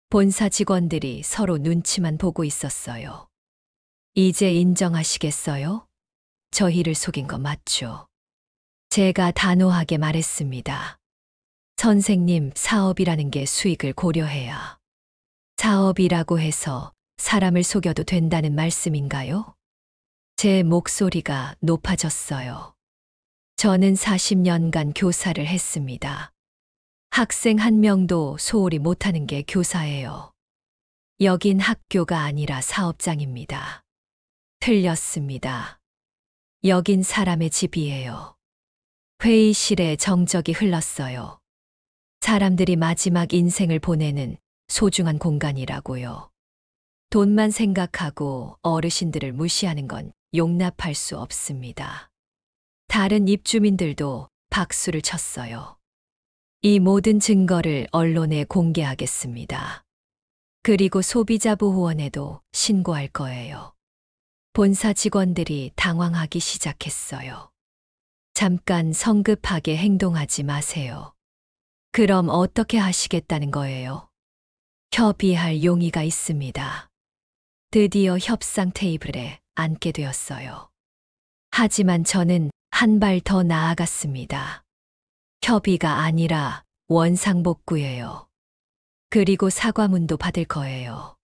본사 직원들이 서로 눈치만 보고 있었어요. 이제 인정하시겠어요? 저희를 속인 거 맞죠? 제가 단호하게 말했습니다. 선생님, 사업이라는 게 수익을 고려해야. 사업이라고 해서 사람을 속여도 된다는 말씀인가요? 제 목소리가 높아졌어요. 저는 40년간 교사를 했습니다. 학생 한 명도 소홀히 못하는 게 교사예요. 여긴 학교가 아니라 사업장입니다. 틀렸습니다. 여긴 사람의 집이에요. 회의실에 정적이 흘렀어요. 사람들이 마지막 인생을 보내는 소중한 공간이라고요. 돈만 생각하고 어르신들을 무시하는 건 용납할 수 없습니다. 다른 입주민들도 박수를 쳤어요. 이 모든 증거를 언론에 공개하겠습니다. 그리고 소비자보호원에도 신고할 거예요. 본사 직원들이 당황하기 시작했어요. 잠깐 성급하게 행동하지 마세요. 그럼 어떻게 하시겠다는 거예요? 협의할 용의가 있습니다. 드디어 협상 테이블에 앉게 되었어요. 하지만 저는 한 발 더 나아갔습니다. 협의가 아니라 원상복구예요. 그리고 사과문도 받을 거예요.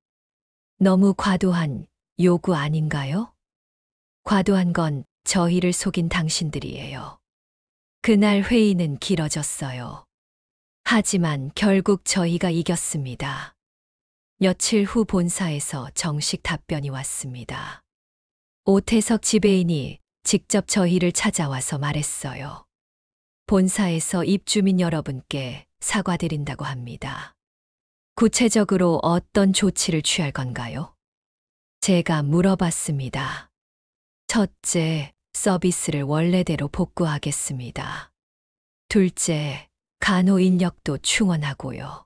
너무 과도한 요구 아닌가요? 과도한 건 저희를 속인 당신들이에요. 그날 회의는 길어졌어요. 하지만 결국 저희가 이겼습니다. 며칠 후 본사에서 정식 답변이 왔습니다. 오태석 지배인이 직접 저희를 찾아와서 말했어요. 본사에서 입주민 여러분께 사과드린다고 합니다. 구체적으로 어떤 조치를 취할 건가요? 제가 물어봤습니다. 첫째, 서비스를 원래대로 복구하겠습니다. 둘째, 간호 인력도 충원하고요.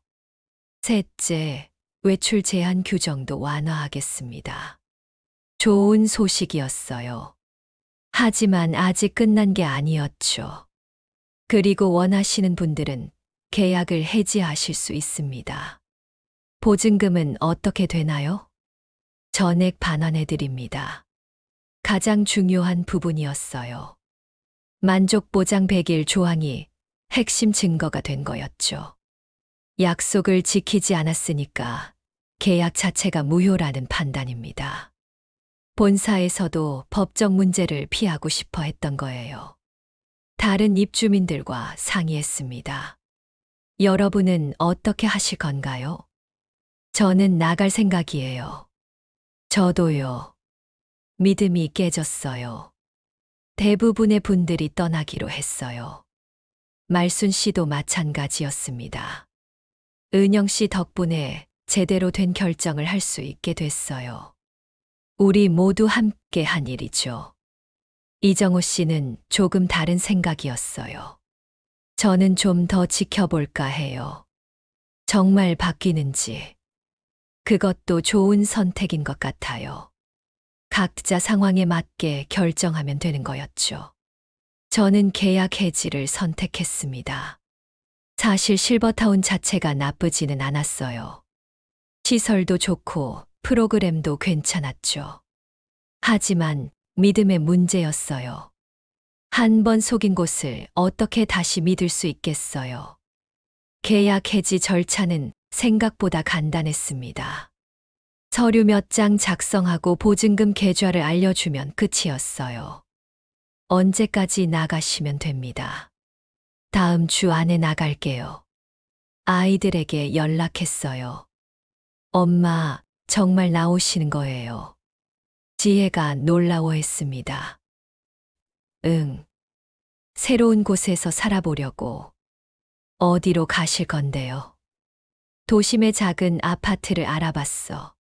셋째, 외출 제한 규정도 완화하겠습니다. 좋은 소식이었어요. 하지만 아직 끝난 게 아니었죠. 그리고 원하시는 분들은 계약을 해지하실 수 있습니다. 보증금은 어떻게 되나요? 전액 반환해 드립니다. 가장 중요한 부분이었어요. 만족 보장 100일 조항이 핵심 증거가 된 거였죠. 약속을 지키지 않았으니까 계약 자체가 무효라는 판단입니다. 본사에서도 법적 문제를 피하고 싶어 했던 거예요. 다른 입주민들과 상의했습니다. 여러분은 어떻게 하실 건가요? 저는 나갈 생각이에요. 저도요. 믿음이 깨졌어요. 대부분의 분들이 떠나기로 했어요. 말순 씨도 마찬가지였습니다. 은영 씨 덕분에 제대로 된 결정을 할 수 있게 됐어요. 우리 모두 함께 한 일이죠. 이정호 씨는 조금 다른 생각이었어요. 저는 좀 더 지켜볼까 해요. 정말 바뀌는지. 그것도 좋은 선택인 것 같아요. 각자 상황에 맞게 결정하면 되는 거였죠. 저는 계약 해지를 선택했습니다. 사실 실버타운 자체가 나쁘지는 않았어요. 시설도 좋고 프로그램도 괜찮았죠. 하지만 믿음의 문제였어요. 한 번 속인 곳을 어떻게 다시 믿을 수 있겠어요. 계약 해지 절차는 생각보다 간단했습니다. 서류 몇 장 작성하고 보증금 계좌를 알려주면 끝이었어요. 언제까지 나가시면 됩니다. 다음 주 안에 나갈게요. 아이들에게 연락했어요. 엄마, 정말 나오시는 거예요. 지혜가 놀라워했습니다. 응. 새로운 곳에서 살아보려고. 어디로 가실 건데요? 도심의 작은 아파트를 알아봤어.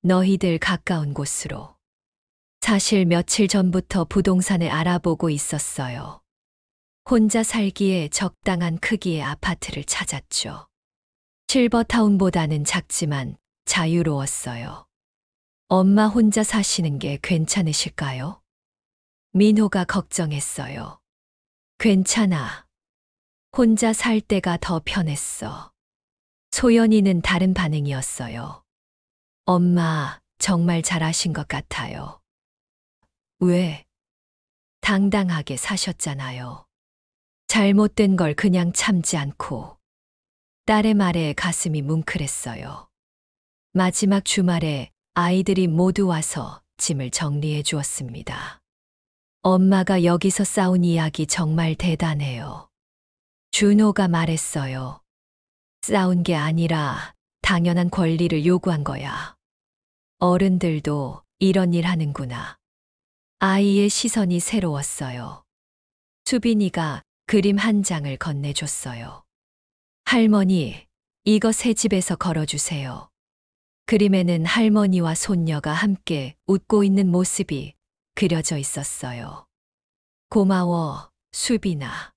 너희들 가까운 곳으로. 사실 며칠 전부터 부동산을 알아보고 있었어요. 혼자 살기에 적당한 크기의 아파트를 찾았죠. 실버타운보다는 작지만 자유로웠어요. 엄마 혼자 사시는 게 괜찮으실까요? 민호가 걱정했어요. 괜찮아. 혼자 살 때가 더 편했어. 소연이는 다른 반응이었어요. 엄마, 정말 잘하신 것 같아요. 왜? 당당하게 사셨잖아요. 잘못된 걸 그냥 참지 않고. 딸의 말에 가슴이 뭉클했어요. 마지막 주말에 아이들이 모두 와서 짐을 정리해 주었습니다. 엄마가 여기서 싸운 이야기 정말 대단해요. 준호가 말했어요. 싸운 게 아니라 당연한 권리를 요구한 거야. 어른들도 이런 일 하는구나. 아이의 시선이 새로웠어요. 수빈이가 그림 한 장을 건네줬어요. 할머니, 이거 새 집에서 걸어주세요. 그림에는 할머니와 손녀가 함께 웃고 있는 모습이 그려져 있었어요. 고마워, 수빈아.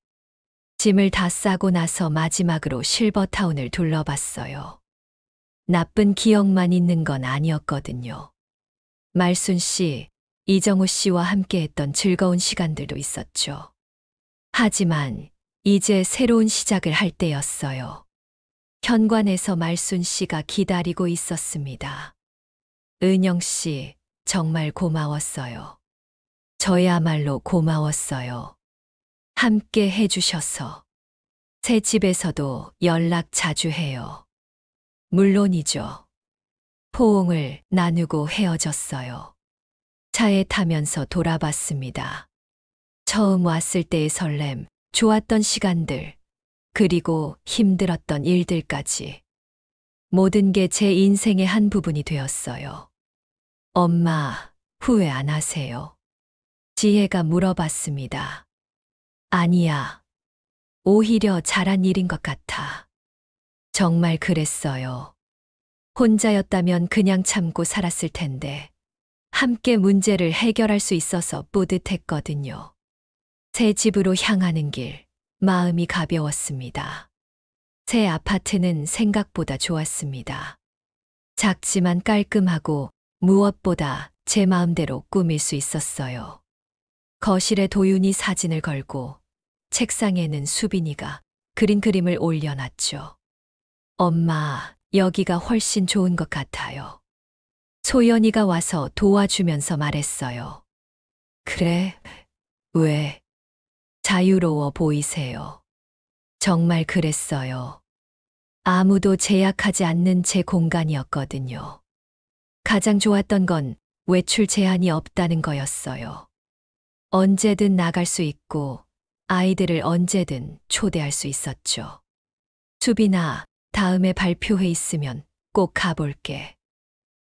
짐을 다 싸고 나서 마지막으로 실버타운을 둘러봤어요. 나쁜 기억만 있는 건 아니었거든요. 말순 씨, 이정우 씨와 함께 했던 즐거운 시간들도 있었죠. 하지만 이제 새로운 시작을 할 때였어요. 현관에서 말순 씨가 기다리고 있었습니다. 은영 씨, 정말 고마웠어요. 저야말로 고마웠어요. 함께 해주셔서. 새 집에서도 연락 자주 해요. 물론이죠. 포옹을 나누고 헤어졌어요. 차에 타면서 돌아봤습니다. 처음 왔을 때의 설렘, 좋았던 시간들, 그리고 힘들었던 일들까지. 모든 게 제 인생의 한 부분이 되었어요. 엄마, 후회 안 하세요? 지혜가 물어봤습니다. 아니야. 오히려 잘한 일인 것 같아. 정말 그랬어요. 혼자였다면 그냥 참고 살았을 텐데, 함께 문제를 해결할 수 있어서 뿌듯했거든요. 새 집으로 향하는 길, 마음이 가벼웠습니다. 새 아파트는 생각보다 좋았습니다. 작지만 깔끔하고 무엇보다 제 마음대로 꾸밀 수 있었어요. 거실에 도윤이 사진을 걸고 책상에는 수빈이가 그린 그림을 올려놨죠. 엄마, 여기가 훨씬 좋은 것 같아요. 소연이가 와서 도와주면서 말했어요. 그래? 왜? 자유로워 보이세요. 정말 그랬어요. 아무도 제약하지 않는 제 공간이었거든요. 가장 좋았던 건 외출 제한이 없다는 거였어요. 언제든 나갈 수 있고 아이들을 언제든 초대할 수 있었죠. 수빈아, 다음에 발표회 있으면 꼭 가볼게.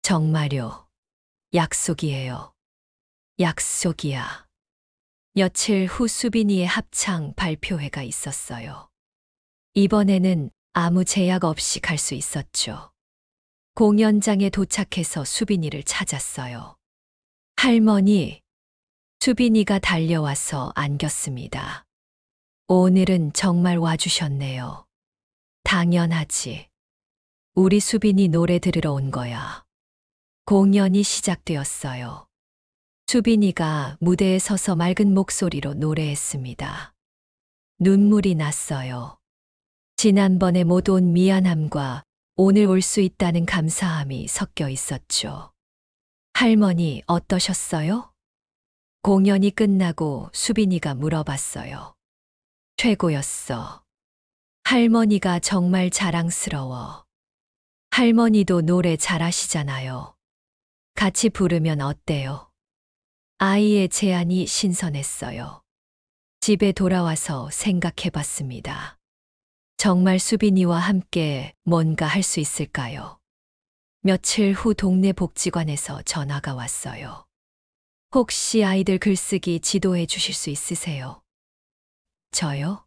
정말요. 약속이에요. 약속이야. 며칠 후 수빈이의 합창 발표회가 있었어요. 이번에는 아무 제약 없이 갈 수 있었죠. 공연장에 도착해서 수빈이를 찾았어요. 할머니, 수빈이가 달려와서 안겼습니다. 오늘은 정말 와주셨네요. 당연하지. 우리 수빈이 노래 들으러 온 거야. 공연이 시작되었어요. 수빈이가 무대에 서서 맑은 목소리로 노래했습니다. 눈물이 났어요. 지난번에 못 온 미안함과 오늘 올 수 있다는 감사함이 섞여 있었죠. 할머니 어떠셨어요? 공연이 끝나고 수빈이가 물어봤어요. 최고였어. 할머니가 정말 자랑스러워. 할머니도 노래 잘하시잖아요. 같이 부르면 어때요? 아이의 제안이 신선했어요. 집에 돌아와서 생각해 봤습니다. 정말 수빈이와 함께 뭔가 할 수 있을까요? 며칠 후 동네 복지관에서 전화가 왔어요. 혹시 아이들 글쓰기 지도해 주실 수 있으세요? 저요?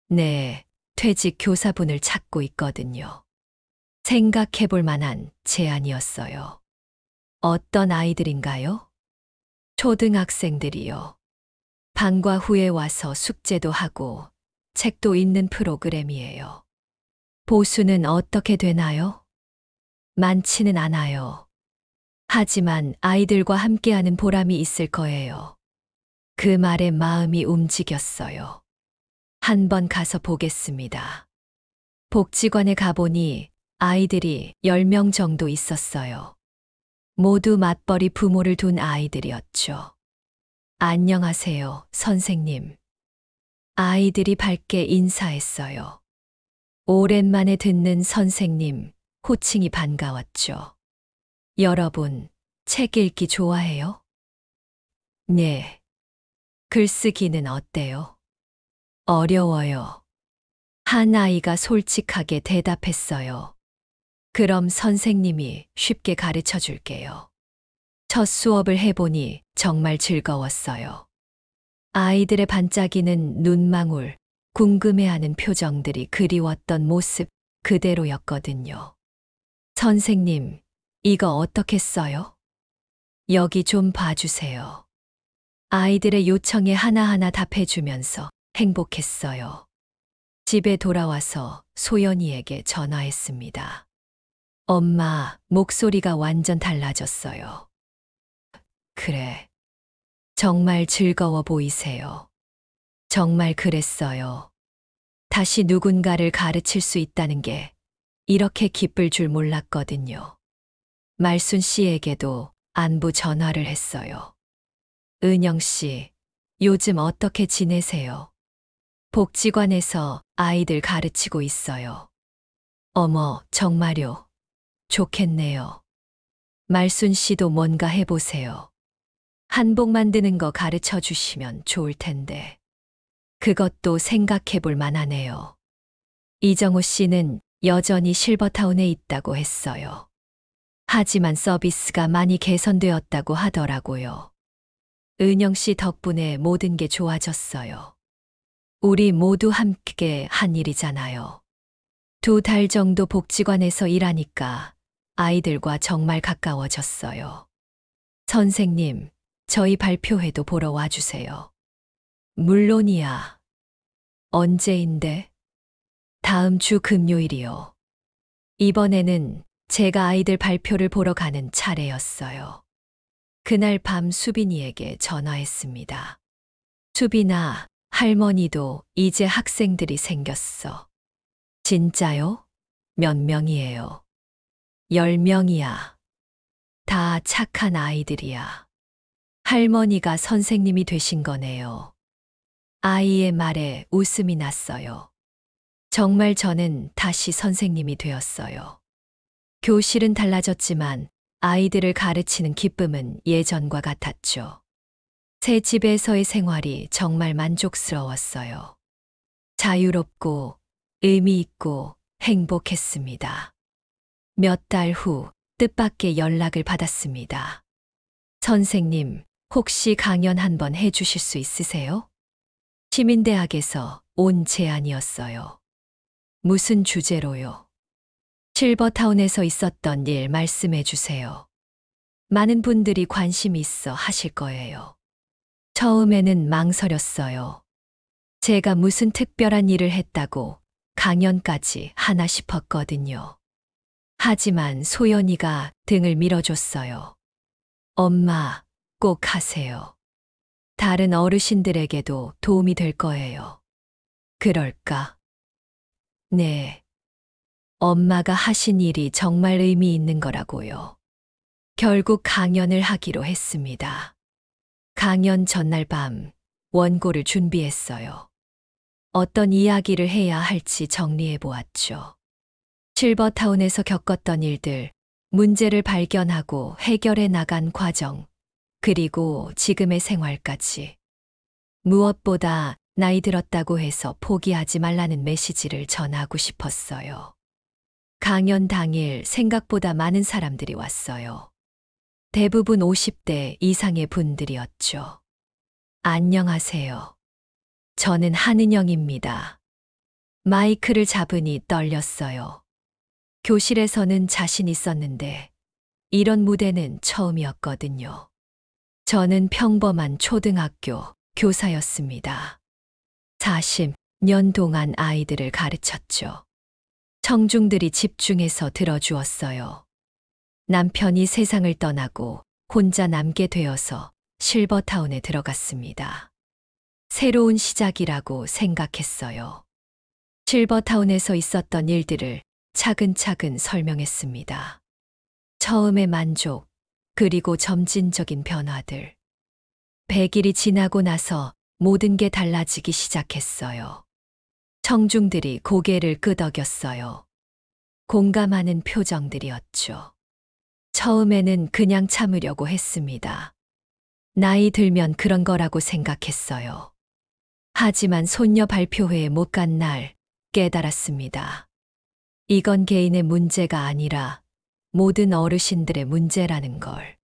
네, 퇴직 교사분을 찾고 있거든요. 생각해 볼 만한 제안이었어요. 어떤 아이들인가요? 초등학생들이요. 방과 후에 와서 숙제도 하고 책도 읽는 프로그램이에요. 보수는 어떻게 되나요? 많지는 않아요. 하지만 아이들과 함께하는 보람이 있을 거예요. 그 말에 마음이 움직였어요. 한번 가서 보겠습니다. 복지관에 가보니 아이들이 10명 정도 있었어요. 모두 맞벌이 부모를 둔 아이들이었죠. 안녕하세요, 선생님. 아이들이 밝게 인사했어요. 오랜만에 듣는 선생님, 호칭이 반가웠죠. 여러분, 책 읽기 좋아해요? 네. 글쓰기는 어때요? 어려워요. 한 아이가 솔직하게 대답했어요. 그럼 선생님이 쉽게 가르쳐 줄게요. 첫 수업을 해보니 정말 즐거웠어요. 아이들의 반짝이는 눈망울, 궁금해하는 표정들이 그리웠던 모습 그대로였거든요. 선생님, 이거 어떻게 써요? 여기 좀 봐주세요. 아이들의 요청에 하나하나 답해주면서 행복했어요. 집에 돌아와서 소연이에게 전화했습니다. 엄마, 목소리가 완전 달라졌어요. 그래. 정말 즐거워 보이세요. 정말 그랬어요. 다시 누군가를 가르칠 수 있다는 게 이렇게 기쁠 줄 몰랐거든요. 말순 씨에게도 안부 전화를 했어요. 은영 씨, 요즘 어떻게 지내세요? 복지관에서 아이들 가르치고 있어요. 어머, 정말요? 좋겠네요. 말순 씨도 뭔가 해보세요. 한복 만드는 거 가르쳐 주시면 좋을 텐데. 그것도 생각해 볼 만하네요. 이정우 씨는 여전히 실버타운에 있다고 했어요. 하지만 서비스가 많이 개선되었다고 하더라고요. 은영 씨 덕분에 모든 게 좋아졌어요. 우리 모두 함께 한 일이잖아요. 2달 정도 복지관에서 일하니까 아이들과 정말 가까워졌어요. 선생님, 저희 발표회도 보러 와주세요. 물론이야. 언제인데? 다음 주 금요일이요. 이번에는 제가 아이들 발표를 보러 가는 차례였어요. 그날 밤 수빈이에게 전화했습니다. 수빈아, 할머니도 이제 학생들이 생겼어. 진짜요? 몇 명이에요? 10명이야. 다 착한 아이들이야. 할머니가 선생님이 되신 거네요. 아이의 말에 웃음이 났어요. 정말 저는 다시 선생님이 되었어요. 교실은 달라졌지만 아이들을 가르치는 기쁨은 예전과 같았죠. 새 집에서의 생활이 정말 만족스러웠어요. 자유롭고 의미 있고 행복했습니다. 몇 달 후 뜻밖의 연락을 받았습니다. 선생님, 혹시 강연 한번 해주실 수 있으세요? 시민대학에서 온 제안이었어요. 무슨 주제로요? 실버타운에서 있었던 일 말씀해 주세요. 많은 분들이 관심 있어 하실 거예요. 처음에는 망설였어요. 제가 무슨 특별한 일을 했다고 강연까지 하나 싶었거든요. 하지만 소연이가 등을 밀어줬어요. 엄마, 꼭 하세요. 다른 어르신들에게도 도움이 될 거예요. 그럴까? 네. 엄마가 하신 일이 정말 의미 있는 거라고요. 결국 강연을 하기로 했습니다. 강연 전날 밤 원고를 준비했어요. 어떤 이야기를 해야 할지 정리해 보았죠. 실버타운에서 겪었던 일들, 문제를 발견하고 해결해 나간 과정, 그리고 지금의 생활까지. 무엇보다 나이 들었다고 해서 포기하지 말라는 메시지를 전하고 싶었어요. 강연 당일 생각보다 많은 사람들이 왔어요. 대부분 50대 이상의 분들이었죠. 안녕하세요. 저는 한은영입니다. 마이크를 잡으니 떨렸어요. 교실에서는 자신 있었는데 이런 무대는 처음이었거든요. 저는 평범한 초등학교 교사였습니다. 40년 동안 아이들을 가르쳤죠. 청중들이 집중해서 들어주었어요. 남편이 세상을 떠나고 혼자 남게 되어서 실버타운에 들어갔습니다. 새로운 시작이라고 생각했어요. 실버타운에서 있었던 일들을 차근차근 설명했습니다. 처음의 만족, 그리고 점진적인 변화들. 100일이 지나고 나서 모든 게 달라지기 시작했어요. 청중들이 고개를 끄덕였어요. 공감하는 표정들이었죠. 처음에는 그냥 참으려고 했습니다. 나이 들면 그런 거라고 생각했어요. 하지만 손녀 발표회에 못 간 날 깨달았습니다. 이건 개인의 문제가 아니라 모든 어르신들의 문제라는 걸.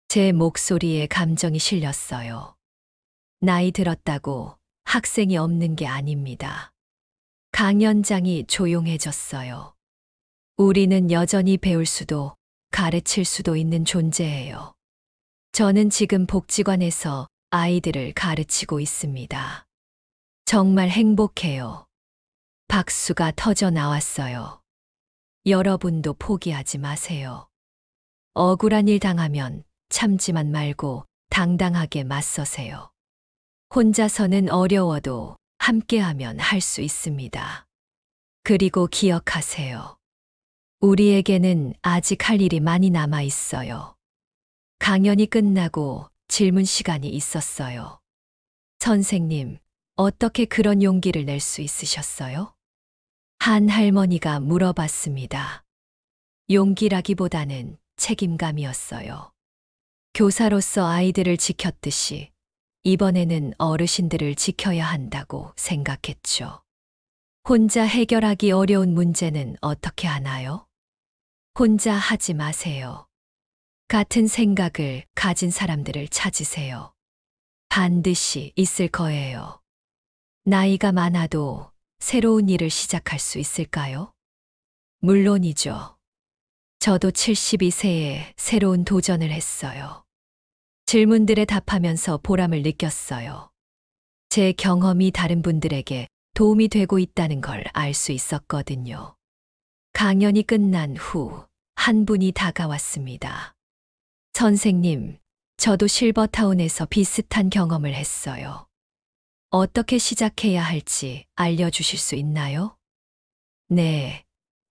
제 목소리에 감정이 실렸어요. 나이 들었다고 학생이 없는 게 아닙니다. 강연장이 조용해졌어요. 우리는 여전히 배울 수도 가르칠 수도 있는 존재예요. 저는 지금 복지관에서 아이들을 가르치고 있습니다. 정말 행복해요. 박수가 터져 나왔어요. 여러분도 포기하지 마세요. 억울한 일 당하면 참지만 말고 당당하게 맞서세요. 혼자서는 어려워도 함께하면 할 수 있습니다. 그리고 기억하세요. 우리에게는 아직 할 일이 많이 남아 있어요. 강연이 끝나고 질문 시간이 있었어요. 선생님, 어떻게 그런 용기를 낼 수 있으셨어요? 한 할머니가 물어봤습니다. 용기라기보다는 책임감이었어요. 교사로서 아이들을 지켰듯이 이번에는 어르신들을 지켜야 한다고 생각했죠. 혼자 해결하기 어려운 문제는 어떻게 하나요? 혼자 하지 마세요. 같은 생각을 가진 사람들을 찾으세요. 반드시 있을 거예요. 나이가 많아도 새로운 일을 시작할 수 있을까요? 물론이죠. 저도 72세에 새로운 도전을 했어요. 질문들에 답하면서 보람을 느꼈어요. 제 경험이 다른 분들에게 도움이 되고 있다는 걸 알 수 있었거든요. 강연이 끝난 후 한 분이 다가왔습니다. 선생님, 저도 실버타운에서 비슷한 경험을 했어요. 어떻게 시작해야 할지 알려주실 수 있나요? 네,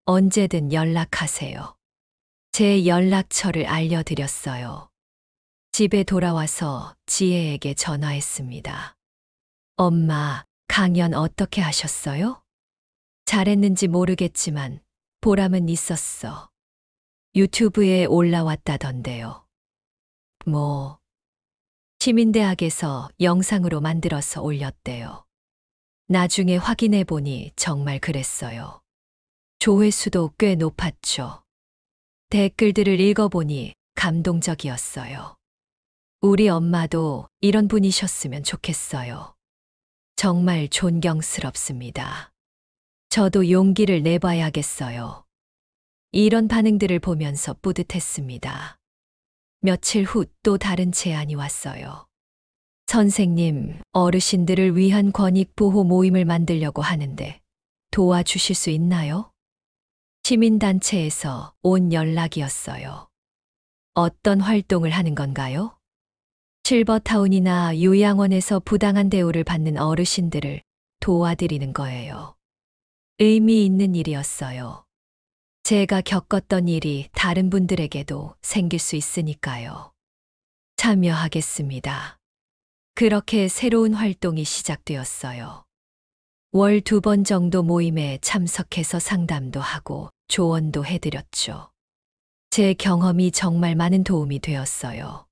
언제든 연락하세요. 제 연락처를 알려드렸어요. 집에 돌아와서 지혜에게 전화했습니다. 엄마, 강연 어떻게 하셨어요? 잘했는지 모르겠지만 보람은 있었어. 유튜브에 올라왔다던데요. 뭐, 시민대학에서 영상으로 만들어서 올렸대요. 나중에 확인해 보니 정말 그랬어요. 조회수도 꽤 높았죠. 댓글들을 읽어보니 감동적이었어요. 우리 엄마도 이런 분이셨으면 좋겠어요. 정말 존경스럽습니다. 저도 용기를 내봐야겠어요. 이런 반응들을 보면서 뿌듯했습니다. 며칠 후 또 다른 제안이 왔어요. 선생님, 어르신들을 위한 권익보호 모임을 만들려고 하는데 도와주실 수 있나요? 시민단체에서 온 연락이었어요. 어떤 활동을 하는 건가요? 실버타운이나 요양원에서 부당한 대우를 받는 어르신들을 도와드리는 거예요. 의미 있는 일이었어요. 제가 겪었던 일이 다른 분들에게도 생길 수 있으니까요. 참여하겠습니다. 그렇게 새로운 활동이 시작되었어요. 월 2번 정도 모임에 참석해서 상담도 하고 조언도 해드렸죠. 제 경험이 정말 많은 도움이 되었어요.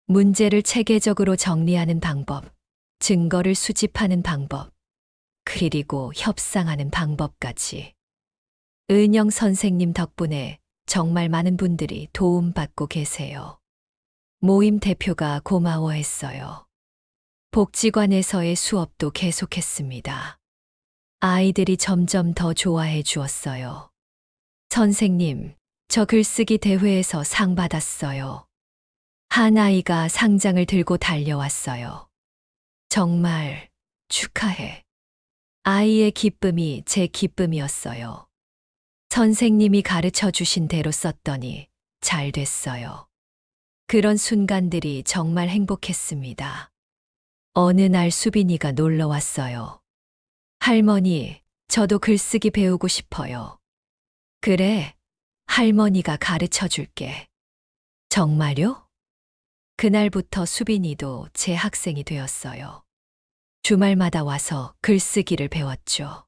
문제를 체계적으로 정리하는 방법, 증거를 수집하는 방법, 그리고 협상하는 방법까지. 은영 선생님 덕분에 정말 많은 분들이 도움받고 계세요. 모임 대표가 고마워했어요. 복지관에서의 수업도 계속했습니다. 아이들이 점점 더 좋아해 주었어요. 선생님, 저 글쓰기 대회에서 상 받았어요. 한 아이가 상장을 들고 달려왔어요. 정말 축하해. 아이의 기쁨이 제 기쁨이었어요. 선생님이 가르쳐 주신 대로 썼더니 잘 됐어요. 그런 순간들이 정말 행복했습니다. 어느 날 수빈이가 놀러 왔어요. 할머니, 저도 글쓰기 배우고 싶어요. 그래, 할머니가 가르쳐 줄게. 정말요? 그날부터 수빈이도 제 학생이 되었어요. 주말마다 와서 글쓰기를 배웠죠.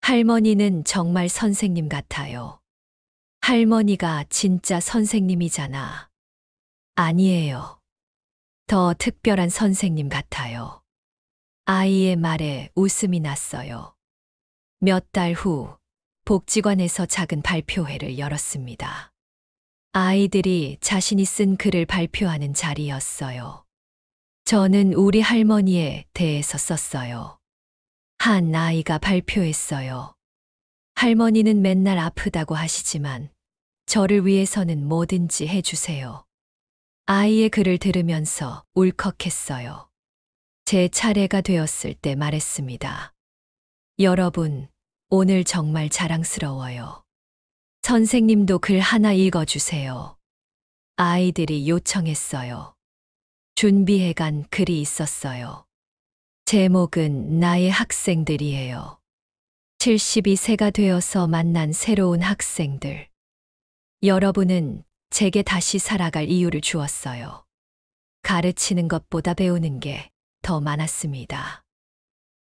할머니는 정말 선생님 같아요. 할머니가 진짜 선생님이잖아. 아니에요. 더 특별한 선생님 같아요. 아이의 말에 웃음이 났어요. 몇 달 후 복지관에서 작은 발표회를 열었습니다. 아이들이 자신이 쓴 글을 발표하는 자리였어요. 저는 우리 할머니에 대해서 썼어요. 한 아이가 발표했어요. 할머니는 맨날 아프다고 하시지만 저를 위해서는 뭐든지 해주세요. 아이의 글을 들으면서 울컥했어요. 제 차례가 되었을 때 말했습니다. 여러분, 오늘 정말 자랑스러워요. 선생님도 글 하나 읽어주세요. 아이들이 요청했어요. 준비해간 글이 있었어요. 제목은 나의 학생들이에요. 72세가 되어서 만난 새로운 학생들. 여러분은 제게 다시 살아갈 이유를 주었어요. 가르치는 것보다 배우는 게 더 많았습니다.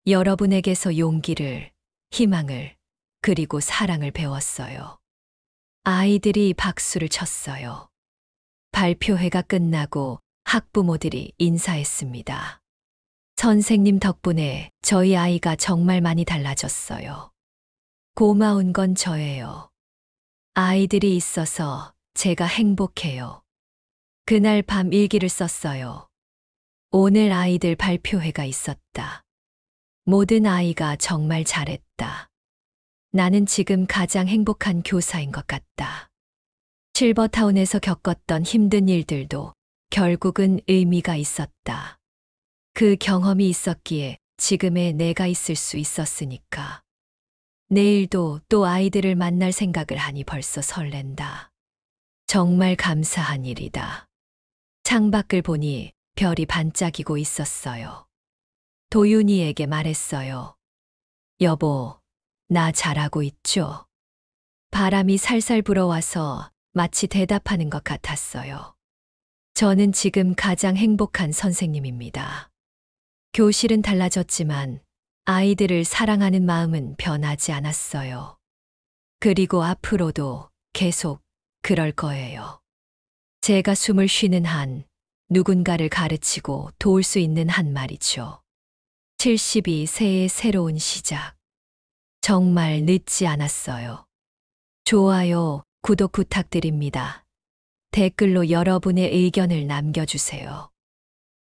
여러분에게서 용기를, 희망을, 그리고 사랑을 배웠어요. 아이들이 박수를 쳤어요. 발표회가 끝나고 학부모들이 인사했습니다. 선생님 덕분에 저희 아이가 정말 많이 달라졌어요. 고마운 건 저예요. 아이들이 있어서 제가 행복해요. 그날 밤 일기를 썼어요. 오늘 아이들 발표회가 있었다. 모든 아이가 정말 잘했다. 나는 지금 가장 행복한 교사인 것 같다. 실버타운에서 겪었던 힘든 일들도 결국은 의미가 있었다. 그 경험이 있었기에 지금의 내가 있을 수 있었으니까. 내일도 또 아이들을 만날 생각을 하니 벌써 설렌다. 정말 감사한 일이다. 창밖을 보니 별이 반짝이고 있었어요. 도윤이에게 말했어요. 여보, 나 잘하고 있죠? 바람이 살살 불어와서 마치 대답하는 것 같았어요. 저는 지금 가장 행복한 선생님입니다. 교실은 달라졌지만 아이들을 사랑하는 마음은 변하지 않았어요. 그리고 앞으로도 계속 그럴 거예요. 제가 숨을 쉬는 한 누군가를 가르치고 도울 수 있는 한 말이죠. 72세의 새로운 시작. 정말 늦지 않았어요. 좋아요, 구독 부탁드립니다. 댓글로 여러분의 의견을 남겨주세요.